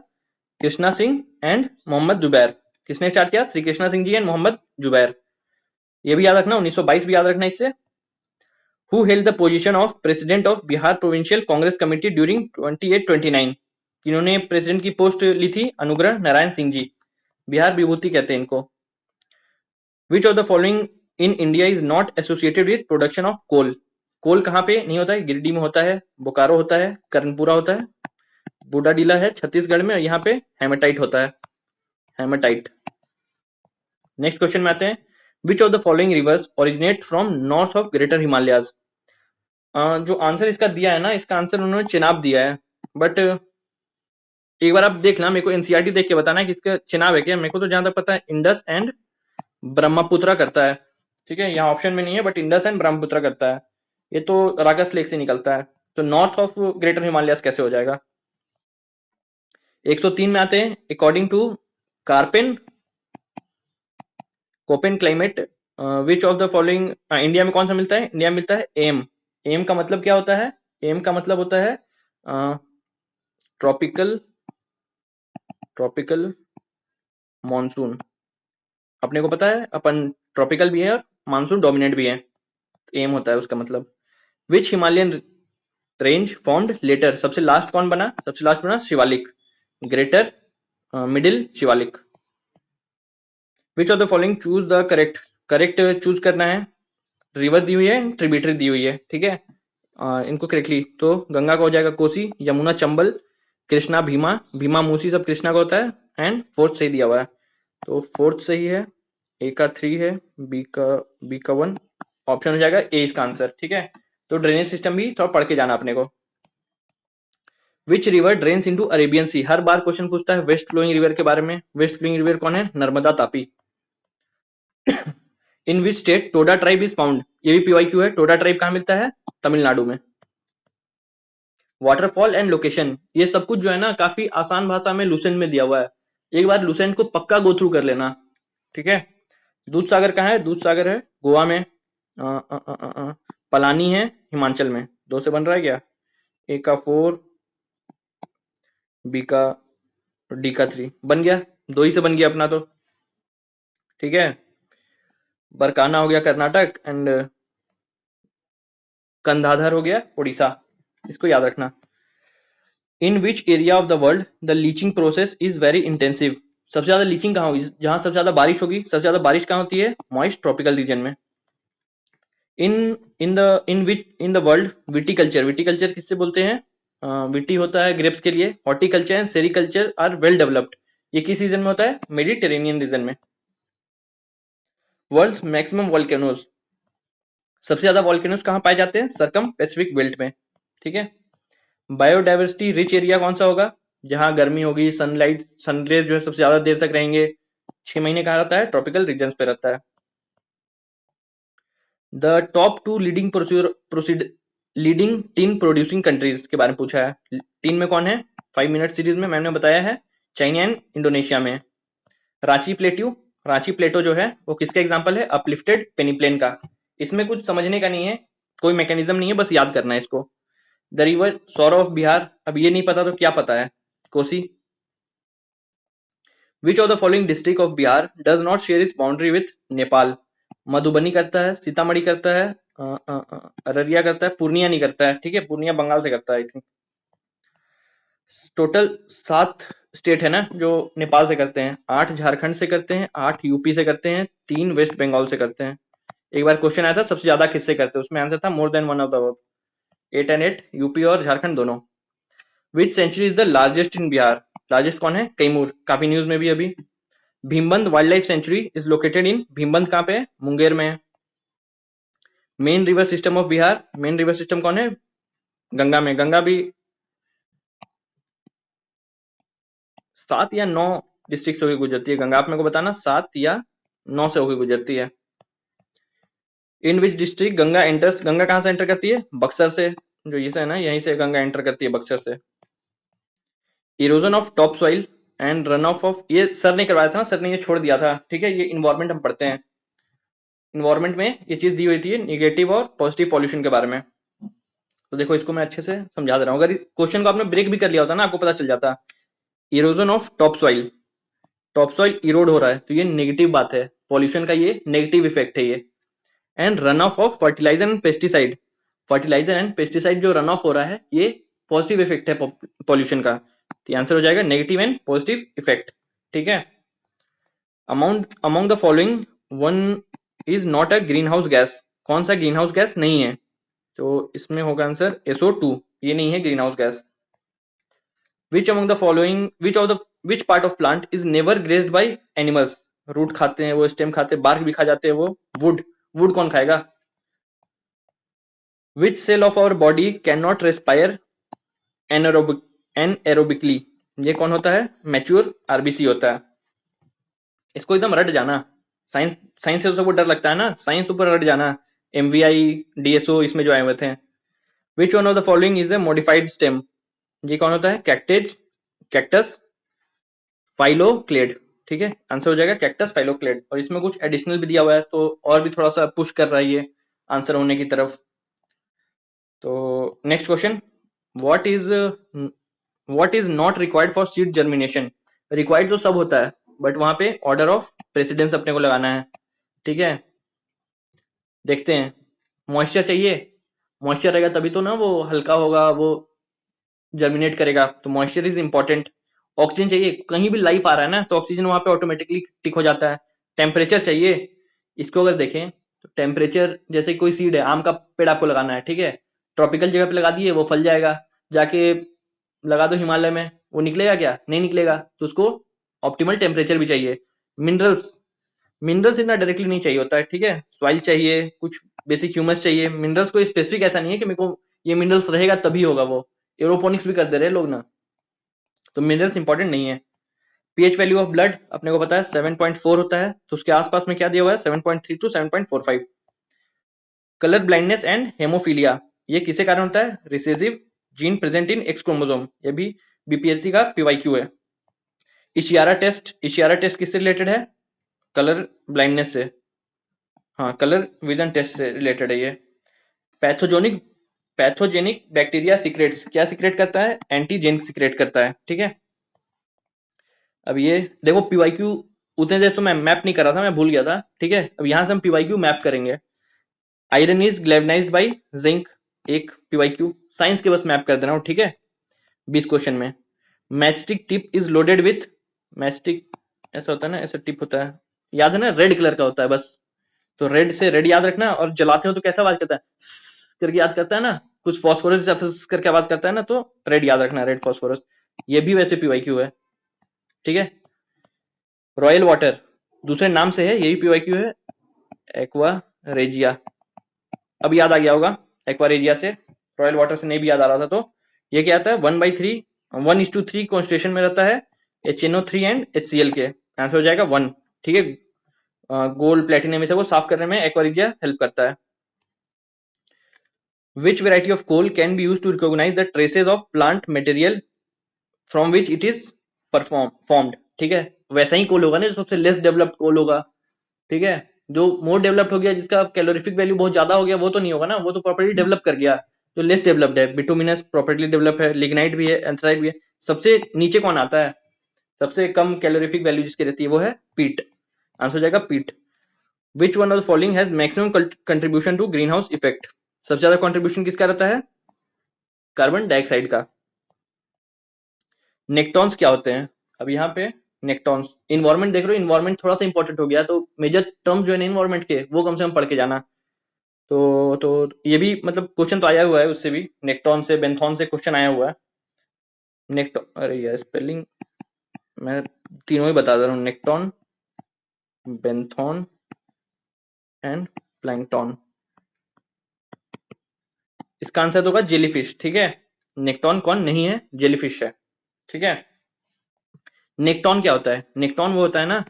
कृष्णा सिंह एंड मोहम्मद जुबैर। किसने स्टार्ट किया? श्री कृष्णा सिंह जी एंड मोहम्मद जुबैर। ये भी याद रखना, 1922 भी याद रखना इससे। Who held the position of President of Bihar Provincial Congress Committee during 28-29? किन्होंने president की पोस्ट ली थी? अनुग्रह नारायण सिंह जी, बिहार विभूति कहते हैं इनको। Which of the following in India is not associated with production of coal? कोल कहाँ पे नहीं होता है? गिरिडीह में होता है, बोकारो होता है, कर्नपुरा होता है, बूडाडीला है छत्तीसगढ़ में, यहाँ पे हेमेटाइट होता है, हेमेटाइट। नेक्स्ट क्वेश्चन में आते हैं। Which of the following rivers originate from north of Greater Himalayas? जो आंसर इसका दिया है ना, इसका आंसर उन्होंने चेनाब दिया है, बट एक बार आप देखना, मेरे को एनसीईआरटी देख के बताना है कि इसका चेनाब है क्या। मेरे को तो जहां तक पता है इंडस एंड ब्रह्मपुत्र करता है। ठीक है, यहाँ ऑप्शन में नहीं है बट इंडस एंड ब्रह्मपुत्र करता है। ये तो रागस लेक से निकलता है, तो नॉर्थ ऑफ ग्रेटर हिमालयस कैसे हो जाएगा? 103 में आते हैं। According to Koppen Koppen climate which of the following India में कौन सा मिलता है? इंडिया में मिलता है एम। एम का मतलब क्या होता है? एम का मतलब होता है ट्रॉपिकल मॉनसून। अपने को पता है अपन ट्रॉपिकल भी है और मानसून डोमिनेंट भी है, एम होता है उसका मतलब। विच हिमालयन रेंज फॉर्म्ड लेटर, सबसे लास्ट कौन बना? सबसे लास्ट बना Shivalik, greater middle Shivalik. Which of the following choose the correct choose करना है। रिवर दी हुई है, ट्रिब्यूटरी दी हुई है, ठीक है, इनको करेक्टली। तो गंगा का हो जाएगा कोसी, यमुना चंबल, कृष्णा भीमा, भीमा मूसी सब कृष्णा का होता है, एंड फोर्थ सही दिया हुआ है, तो फोर्थ सही है। ए का 3 है, बी का 1, ऑप्शन हो जाएगा ए इसका आंसर। ठीक है, तो ड्रेनेज सिस्टम भी थोड़ा पढ़ के जाना अपने को। Which river drains into Arabian sea, हर बार क्वेश्चन पूछता है वेस्ट फ्लोइंग रिवर के बारे में। वेस्ट फ्लोइंग रिवर कौन है? Narmada Tapi. In which state Toda tribe is found, ये भी पीवाईक्यू है। टोडा ट्राइब कहां मिलता है? तमिलनाडु में। वाटरफॉल एंड लोकेशन, ये सब कुछ जो है ना काफी आसान भाषा में लुसेंट में दिया हुआ है, एक बार लुसेंट को पक्का गो थ्रू कर लेना। ठीक है, दूध सागर कहाँ है? दूध सागर है गोवा में। पलानी है हिमाचल में। 2 से बन रहा है क्या? ए का 4, बी का डी का 3 बन गया, 2 ही से बन गया अपना तो। ठीक है, बरकाना हो गया कर्नाटक एंड कंधाधर हो गया उड़ीसा, इसको याद रखना। In which area of the world the leaching process is very intensive. सबसे ज्यादा लीचिंग कहाँ होगी? जहां सबसे ज्यादा बारिश होगी। सबसे ज्यादा बारिश कहाँ होती है? मॉइस्ट ट्रॉपिकल रीजन में। In in the world viticulture, viticulture किससे बोलते हैं? विटी होता है ग्रेप्स के लिए। Horticulture and sericulture are well developed. ये किस रीजन में होता है? मेडिटेरेनियन रीजन में। वर्ल्ड्स मैक्सिमम वॉल्केनोज, सबसे ज्यादा वॉल्केनोज कहाँ पाए जाते हैं? सर्कम पैसिफिक बेल्ट में। ठीक है। बायोडाइवर्सिटी रिच एरिया कौन सा होगा? जहां गर्मी होगी, सनलाइट सनरेज जो है सबसे ज्यादा देर तक रहेंगे। 6 महीने कहाँ रहता है? ट्रॉपिकल रीजन पे रहता है। The top 2 leading tin producing countries के बारे में पूछा है। टीन में कौन है? 5 मिनट सीरीज में मैंने बताया है, चाइना एंड इंडोनेशिया में। रांची प्लेट्यू, रांची प्लेटो जो है वो किसका एग्जांपल है? अपलिफ्टेड पेनिप्लेन का। इसमें कुछ समझने का नहीं है, कोई मैकेनिज्म नहीं है, बस याद करना है इसको। The river sorrow of Bihar, अब ये नहीं पता तो क्या पता है? Kosi. Which of the following district of Bihar does not share its boundary with Nepal? Madhubani करता है, सीतामढ़ी करता है, अररिया करता है, पूर्णिया नहीं करता है। ठीक है, पूर्णिया बंगाल से करता है आई थिंक। टोटल 7 स्टेट है ना जो नेपाल से करते हैं। 8 झारखंड से करते हैं, 8 यूपी से करते हैं, 3 वेस्ट बंगाल से करते हैं। एक बार क्वेश्चन आया था सबसे ज्यादा किससे करते हैं, उसमें आंसर था more than one of the above. 8 and 8 UP और झारखंड दोनों। Which sanctuary is the largest in Bihar? Largest कौन है? कैमूर, काफी न्यूज में भी अभी। Bhimbandh wildlife sanctuary is located in, Bhimbandh कहाँ पे है? मुंगेर में। Main river system of Bihar, main river system कौन है? गंगा में। गंगा भी 7 या 9 डिस्ट्रिक्ट से होकर गुजरती है गंगा। आप मेरे को बताना 7 या 9 से होकर गुजरती है। In which district Ganga enters, Ganga कहां से एंटर करती है? बक्सर से, जो ये है ना, यहीं से गंगा एंटर करती है, बक्सर से। Erosion of top soil and run of, ये सर ने करवाया था ना, सर ने ये छोड़ दिया था। ठीक है, ये इन्वायरमेंट हम पढ़ते हैं। इन्वायरमेंट में ये चीज दी हुई थी, निगेटिव और पॉजिटिव पॉल्यूशन के बारे में। तो देखो इसको मैं अच्छे से समझा दे रहा हूँ। अगर क्वेश्चन को आपने ब्रेक भी कर लिया होता ना, आपको पता चल जाता। Erosion of top soil, top soil Erode हो रहा है तो ये नेगेटिव बात है, पॉल्यूशन का ये नेगेटिव इफेक्ट है ये। And run off fertiliser and pesticide, fertiliser and pesticide जो रन ऑफ हो रहा है ये पॉजिटिव इफेक्ट है पॉल्यूशन का। तो आंसर हो जाएगा नेगेटिव एंड पॉजिटिव इफेक्ट। ठीक है। Among the following one is not a green house gas, कौन सा ग्रीन हाउस गैस नहीं है? तो इसमें होगा आंसर SO2, ये नहीं है green house gas. Which among the following, which part of plant is never grazed by animals? Root खाते हैं वो, स्टेम खाते हैं, बार्क भी खा जाते हैं वो। वुड, वुड कौन खाएगा? Which cell of our body can not respire anaerobically? ये कौन होता है? मैच्योर आरबीसी होता है। इसको एकदम रट जाना, साइंस, साइंस से सबको डर लगता है ना, साइंस तो ऊपर रट जाना। MVI DSO इसमें जो आए हुए थे। विच one of the following is a modified stem? ये कौन होता है? कैक्टेज, कैक्टस, फाइलोक्लेड। ठीक है, आंसर हो जाएगा कैक्टस फाइलोक्लेड। और इसमें कुछ एडिशनल भी दिया हुआ है तो और भी थोड़ा सा पुश कर रहा है ये आंसर होने की तरफ। तो next question, what is not required for seed germination? Required तो सब होता है बट वहां पे ऑर्डर ऑफ प्रेसिडेंस अपने को लगाना है। ठीक है, देखते हैं। मॉइस्चर चाहिए, मॉइस्चर रहेगा तभी तो ना वो हल्का होगा, वो जर्मिनेट करेगा, तो मॉइस्चर इज इंपॉर्टेंट। ऑक्सीजन चाहिए, कहीं भी लाइफ आ रहा है ना तो ऑक्सीजन वहां पे ऑटोमेटिकली टिक हो जाता है। टेम्परेचर चाहिए, इसको अगर देखें तो टेम्परेचर, जैसे कोई सीड है, आम का पेड़ आपको लगाना है, ठीक है, ट्रॉपिकल जगह पे लगा दिए वो फल जाएगा, जाके लगा दो हिमालय में, वो निकलेगा क्या? नहीं निकलेगा। तो उसको ऑप्टिमल टेम्परेचर भी चाहिए। मिनरल्स, मिनरल्स इतना डायरेक्टली नहीं चाहिए होता है। ठीक है, सॉइल चाहिए, कुछ बेसिक ह्यूमस चाहिए। मिनरल्स कोई स्पेसिफिक ऐसा नहीं है कि मेरे को ये मिनरल्स रहेगा तभी होगा, वो एरोपोनिक्स भी कर दे रहे लोग ना, तो मिनरल्स इंपॉर्टेंट नहीं है। पीएच वैल्यू ऑफ ब्लड अपने को पता है 7.4 होता है, तो उसके आसपास में क्या दिया हुआ है? 7.3 to 7.45। Colour blindness and haemophilia ये किसे कारण होता है? Recessive gene present in X chromosome, ये भी बीपीएससी का PYQ है। इशियारा टेस्ट, इशियारा टेस्ट किससे रिलेटेड है? कलर ब्लाइंडनेस से, हाँ, कलर विजन टेस्ट से रिलेटेड है ये। पैथोजेनिक, पैथोजेनिक बैक्टीरिया सीक्रेट्स, क्या सीक्रेट करता है? एंटीजेन सीक्रेट करता है। ठीक है, अब ये देखो PYQ उतने देर तो मैं मैप नहीं कर रहा था, मैं भूल गया था। ठीक है, अब यहां से हम PYQ मैप करेंगे। आयरन इज ग्लेवनाइज्ड बाय जिंक, एक PYQ साइंस के बस मैप कर दे रहा हूं। ठीक है, 20 क्वेश्चन में। Matchstick tip is loaded with, matchstick ऐसा होता है ना, ऐसा टिप होता है, याद है ना, रेड कलर का होता है बस। तो रेड से रेड याद रखना, और जलाते हो तो कैसा आवाज करता है, करके याद करता है ना, कुछ फॉस्फोरस करके आवाज करता है ना, तो रेड याद रखना, रेड फॉस्फोरस। ये भी वैसे पीवाईक्यू है, ठीक है। रॉयल वाटर दूसरे नाम से है, यही पीवाईक्यू है, एक्वा रेजिया। अब याद आ गया होगा एक्वा रेजिया से, रॉयल वाटर से नहीं भी याद आ रहा था। तो ये क्या आता है, 1/3 1:3 कॉन्सेंट्रेशन में रहता है HNO3 एंड HCl के, आंसर हो जाएगा 1, ठीक है। गोल्ड प्लेटिनम में से वो साफ करने में एक्वा रेजिया हेल्प करता है। Which variety of coal can be used to recognize the traces of plant material from which it is formed? ठीक है, वैसा ही कोल होगा ना जो सबसे लेस डेवलप्ड कोल होगा, ठीक है। जो मोर डेवलप्ड हो गया, जिसका कैलोरीफिक वैल्यू बहुत ज्यादा हो गया, वो तो नहीं होगा ना, वो तो प्रॉपर्ली डेवलप कर गया। जो लेस डेवलप्ड है, बिटुमिनस प्रॉपर्ली डेवलप है, लिग्नाइट भी है, एंथ्राइट भी है। सबसे नीचे कौन आता है, सबसे कम कैलोरीफिक वैल्यू जिसकी रहती है वो है पीट, आंसर हो जाएगा peat. Which one of the following has maximum contribution to green house effect? सबसे ज्यादा कंट्रीब्यूशन किसका रहता है, कार्बन डाइऑक्साइड का। नेक्टॉन्स क्या होते हैं, अब यहाँ पे नेक्टॉन्स, इन्वायरमेंट देख रहे हो, इन्वायरमेंट थोड़ा सा इंपॉर्टेंट हो गया, तो मेजर टर्म्स जो है ना इन्वायरमेंट के, वो कम से कम पढ़ के जाना। तो ये भी मतलब क्वेश्चन तो आया हुआ है, उससे भी नेक्टॉन से बेंथॉन से क्वेश्चन आया हुआ है। नेक्टॉन, अरे यार स्पेलिंग मैं तीनों ही बता दे रहा हूँ, नेक्टॉन, बेंथॉन एंड प्लैंकटॉन। इसका आंसर होगा जेलीफिश, ठीक है। नेक्टॉन कौन नहीं है, जेलीफिश है, ठीक है। नेक्टॉन क्या होता है, नेक्टॉन वो होता है ना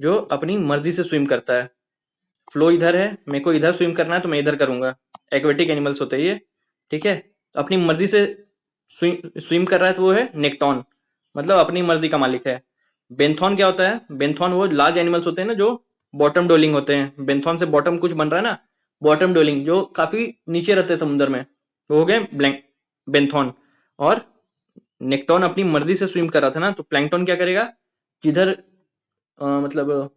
जो अपनी मर्जी से स्विम करता है। फ्लो इधर है, मेरे को इधर स्विम करना है तो मैं इधर करूंगा, एक्वेटिक एनिमल्स होते हैं ये, ठीक है। अपनी मर्जी से स्विम कर रहा है तो वो है नेक्टॉन, मतलब अपनी मर्जी का मालिक है। बेंथॉन क्या होता है, बेंथॉन वो लार्ज एनिमल्स होते हैं ना जो बॉटम डोलिंग होते हैं, बेंथॉन से बॉटम कुछ बन रहा है ना, बॉटम डोलिंग जो काफी नीचे रहते हैं समुद्र में, तो हो गए ब्लैंक बेंथॉन। और नेक्टॉन अपनी मर्जी से स्विम कर रहा था ना, तो प्लैंकटन क्या करेगा, जिधर मतलब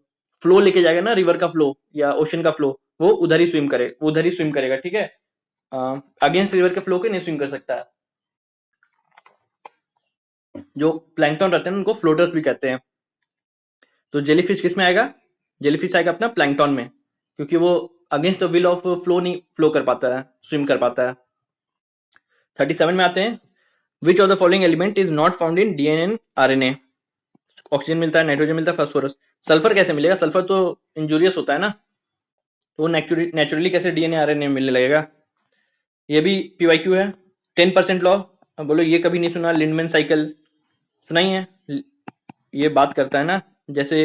फ्लो लेके जाएगा ना, रिवर का फ्लो या ओशन का फ्लो, वो उधर ही स्विम करे, उधर ही स्विम करेगा, ठीक है। अगेंस्ट रिवर के फ्लो के नहीं स्विम कर सकता है। जो प्लैंकटन रहते हैं उनको फ्लोटर्स भी कहते हैं। तो जेलीफिश किस में आएगा, जेलीफिश आएगा अपना प्लैंकटन में, क्योंकि वो against the will of flow नहीं फ्लो कर पाता है, स्विम कर पाता है। 37 में आते हैं, which of the following element is not found in DNA and RNA? Oxygen मिलता है, नाइट्रोजन मिलता है, फास्फोरस। सल्फर कैसे मिलेगा, सल्फर तो इंजूरियस होता है ना, तो नेचुरली कैसे डीएनए आरएनए मिलने लगेगा। ये भी पीवाईक्यू है। 10% लॉ, अब बोलो ये कभी नहीं सुना, लिंडमैन साइकिल सुना ही है। ये बात करता है ना, जैसे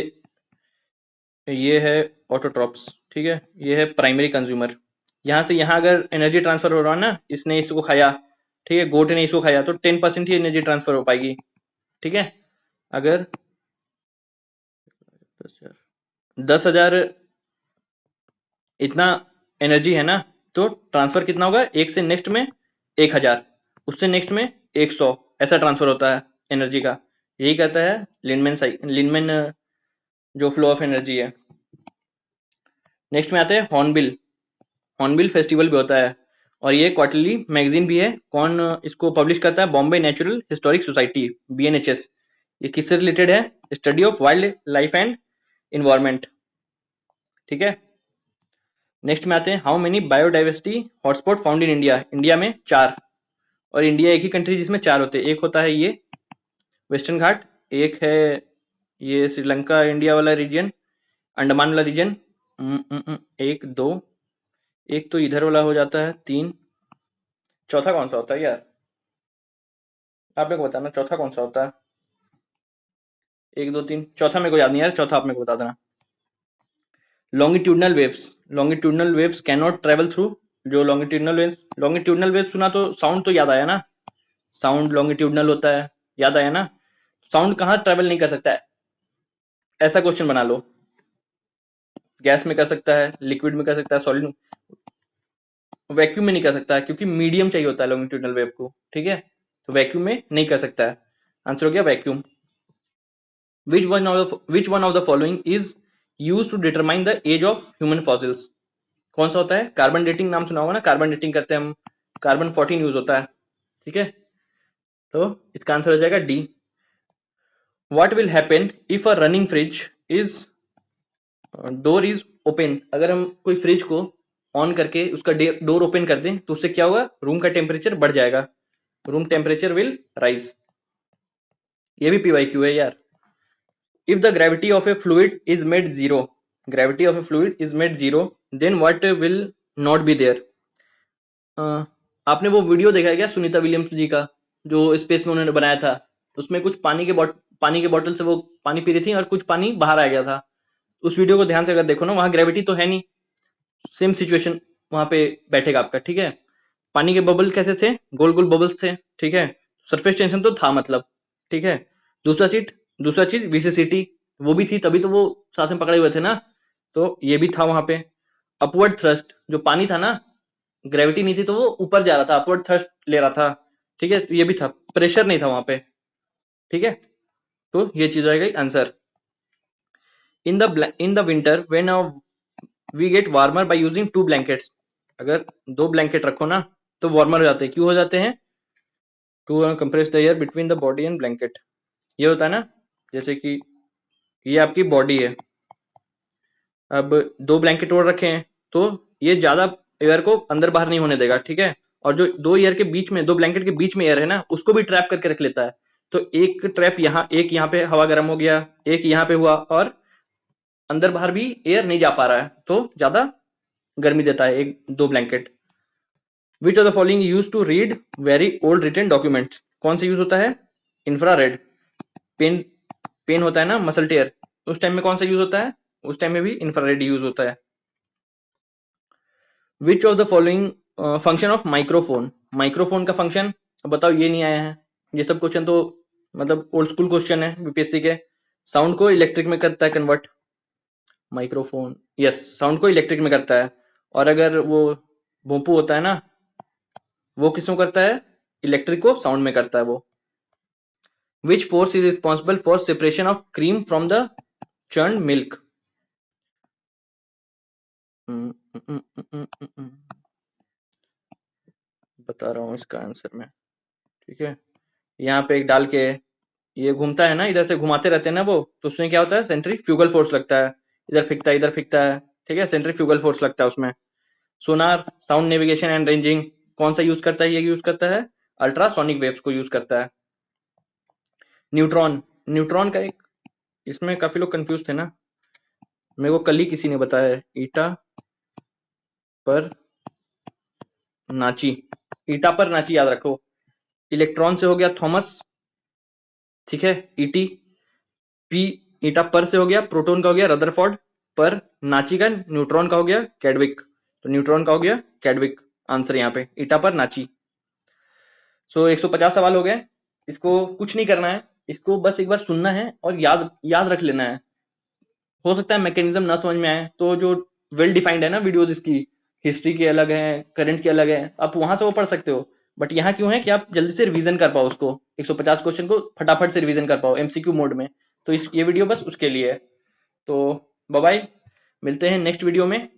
ये है ऑटोट्रॉप्स, ठीक है, ये है प्राइमरी कंज्यूमर। यहाँ से यहाँ अगर एनर्जी ट्रांसफर हो रहा है ना, इसने इसको खाया, ठीक है, गोट ने इसको खाया, तो 10% ही एनर्जी ट्रांसफर हो पाएगी, ठीक है। अगर 10,000 इतना एनर्जी है ना, तो ट्रांसफर कितना होगा, एक से नेक्स्ट में 1,000, उससे नेक्स्ट में 100, ऐसा ट्रांसफर होता है एनर्जी का। यही कहता है लिनमैन जो फ्लो ऑफ एनर्जी है। नेक्स्ट में आते हैं हॉर्नबिल। हॉर्नबिल फेस्टिवल भी होता है, और ये क्वार्टरली मैगजीन भी है। कौन इसको पब्लिश करता है, Bombay natural historic society, BNHS। ये किससे रिलेटेड है, study of wild life and environment, ठीक है। नेक्स्ट में आते हैं, how many biodiversity hotspot found in India? India में 4, और इंडिया एक ही कंट्री जिसमें 4 होते हैं। एक होता है ये वेस्टर्न घाट, एक है ये श्रीलंका इंडिया वाला रीजन, अंडमान वाला रीजन, 1 2, एक तो इधर वाला हो जाता है 3, चौथा कौन सा होता है यार, आप मेरे को बताना चौथा कौन सा होता है। 1 2 3, चौथा मेरे को याद नहीं यार, चौथा आप मेरे को बता देना। Longitudinal waves, longitudinal waves can not travel through, जो लॉन्गिट्यूडनल वेव्स सुना तो साउंड तो याद आया ना, साउंड लॉन्गिट्यूडनल होता है, याद आया ना। साउंड कहाँ ट्रेवल नहीं कर सकता है, ऐसा क्वेश्चन बना लो। गैस में कर सकता है, लिक्विड में कर सकता है, सॉलिड, वैक्यूम में नहीं कर सकता है, क्योंकि मीडियम चाहिए होता है लॉन्गिट्यूडनल वेव को, ठीक है। तो वैक्यूम में नहीं कर सकता है, आंसर हो गया vacuum. Which one of the following is use to determine the age of human fossils? कौन सा होता है, कार्बन डेटिंग नाम सुना होगा ना, कार्बन डेटिंग करते हैं हम, कार्बन 14 यूज होता है, ठीक है। तो इसका आंसर हो जाएगा D. What will happen if a running fridge is door is open. अगर हम कोई फ्रिज को ऑन करके उसका डोर ओपन कर दें तो उससे क्या होगा, रूम का टेम्परेचर बढ़ जाएगा, रूम टेम्परेचर विल राइज। ये भी पीवाईक्यू है यार। If the gravity of a fluid is made zero, gravity of a fluid is made zero, then what will not be there. आपने वो वीडियो देखा है क्या सुनीता विलियम्स जी का, जो स्पेस में उन्होंने बनाया था? उसमें कुछ पानी के बॉटल से वो पानी पी रही थी और कुछ पानी बाहर आ गया था। उस वीडियो को ध्यान से अगर देखो ना, वहां ग्रेविटी तो है नहीं, सेम सिचुएशन वहां पे बैठेगा आपका, ठीक है। पानी के बबल कैसे थे, गोल गोल बबल्स थे, ठीक है। सरफेस टेंशन तो था मतलब, ठीक है। दूसरा चीज विसिसिटी, वो भी थी, तभी तो वो साथ में पकड़े हुए थे ना, तो ये भी था वहां पे। अपवर्ड थ्रस्ट, जो पानी था ना, ग्रेविटी नहीं थी तो वो ऊपर जा रहा था, अपवर्ड थ्रस्ट ले रहा था, ठीक है। तो ये भी था, प्रेशर नहीं था वहां पे, ठीक है। तो ये चीज आएगी answer. In the winter when we get warmer by using 2 blankets, अगर 2 ब्लैंकेट रखो ना तो वार्मर हो जाते हैं। क्यों हो जाते हैं? To compress the air between the body and blanket. ये होता है ना, जैसे कि ये आपकी बॉडी है, अब 2 ब्लैंकेट और रखे हैं तो ये ज्यादा एयर को अंदर बाहर नहीं होने देगा, ठीक है। और जो 2 एयर के बीच में, 2 ब्लैंकेट के बीच में एयर है ना, उसको भी ट्रैप करके रख लेता है। तो एक ट्रैप यहाँ, एक यहाँ पे हवा गर्म हो गया, एक यहाँ पे हुआ, और अंदर बाहर भी एयर नहीं जा पा रहा है, तो ज्यादा गर्मी देता है एक 2 blanket. Which of the following use to read very old written documents, कौन सा यूज होता है? इंफ्रारेड। पेन पेन होता है ना, मसल टेयर, उस टाइम में कौन सा यूज होता है? उस टाइम में भी इंफ्रारेड यूज होता है। विच of the following function of microphone, microphone का फंक्शन बताओ। ये नहीं आया है, ये सब क्वेश्चन तो मतलब ओल्ड स्कूल क्वेश्चन है बीपीएससी के। साउंड को इलेक्ट्रिक में करता है कन्वर्ट माइक्रोफोन, यस, साउंड को इलेक्ट्रिक में करता है। और अगर वो भोंपू होता है ना, वो किसमें करता है? इलेक्ट्रिक को साउंड में करता है वो। Which force is responsible for separation of cream from the churned milk? बता रहा हूं इसका आंसर मैं, ठीक है। यहाँ पे एक डाल के ये घूमता है ना, इधर से घुमाते रहते हैं ना वो, तो उसमें क्या होता है? सेंट्रीफ्यूगल फोर्स लगता है, इधर फिकता है, इधर फिकता है, ठीक है। सेंट्रीफ्यूगल फोर्स लगता है उसमें। सोनार, साउंड नेविगेशन एंड रेंजिंग, कौन सा यूज करता है? ये यूज करता है अल्ट्रासोनिक वेव्स को यूज करता है। न्यूट्रॉन, न्यूट्रॉन का एक, इसमें काफी लोग कंफ्यूज थे ना, मेरे को कल ही किसी ने बताया है। ईटा पर नाची, ईटा पर नाची याद रखो। इलेक्ट्रॉन से हो गया थॉमस, ठीक है, ईटी। पी ईटा पर से हो गया, प्रोटॉन का हो गया रदरफोर्ड, पर नाची का, न्यूट्रॉन का हो गया कैडविक, तो न्यूट्रॉन का हो गया कैडविक आंसर यहाँ पे, ईटा पर नाची। सो 150 सवाल हो गए। इसको कुछ नहीं करना है, इसको बस एक बार सुनना है और याद रख लेना है। हो सकता है मैकेनिज्म ना समझ में आए, तो जो वेल डिफाइंड है ना वीडियोस, इसकी हिस्ट्री की अलग है, करंट की अलग है, आप वहां से वो पढ़ सकते हो। बट यहाँ क्यों है कि आप जल्दी से रिवीजन कर पाओ उसको, 150 क्वेश्चन को फटाफट से रिवीजन कर पाओ एमसीक्यू मोड में। तो ये वीडियो बस उसके लिए है। तो बाय बाय, मिलते हैं नेक्स्ट वीडियो में।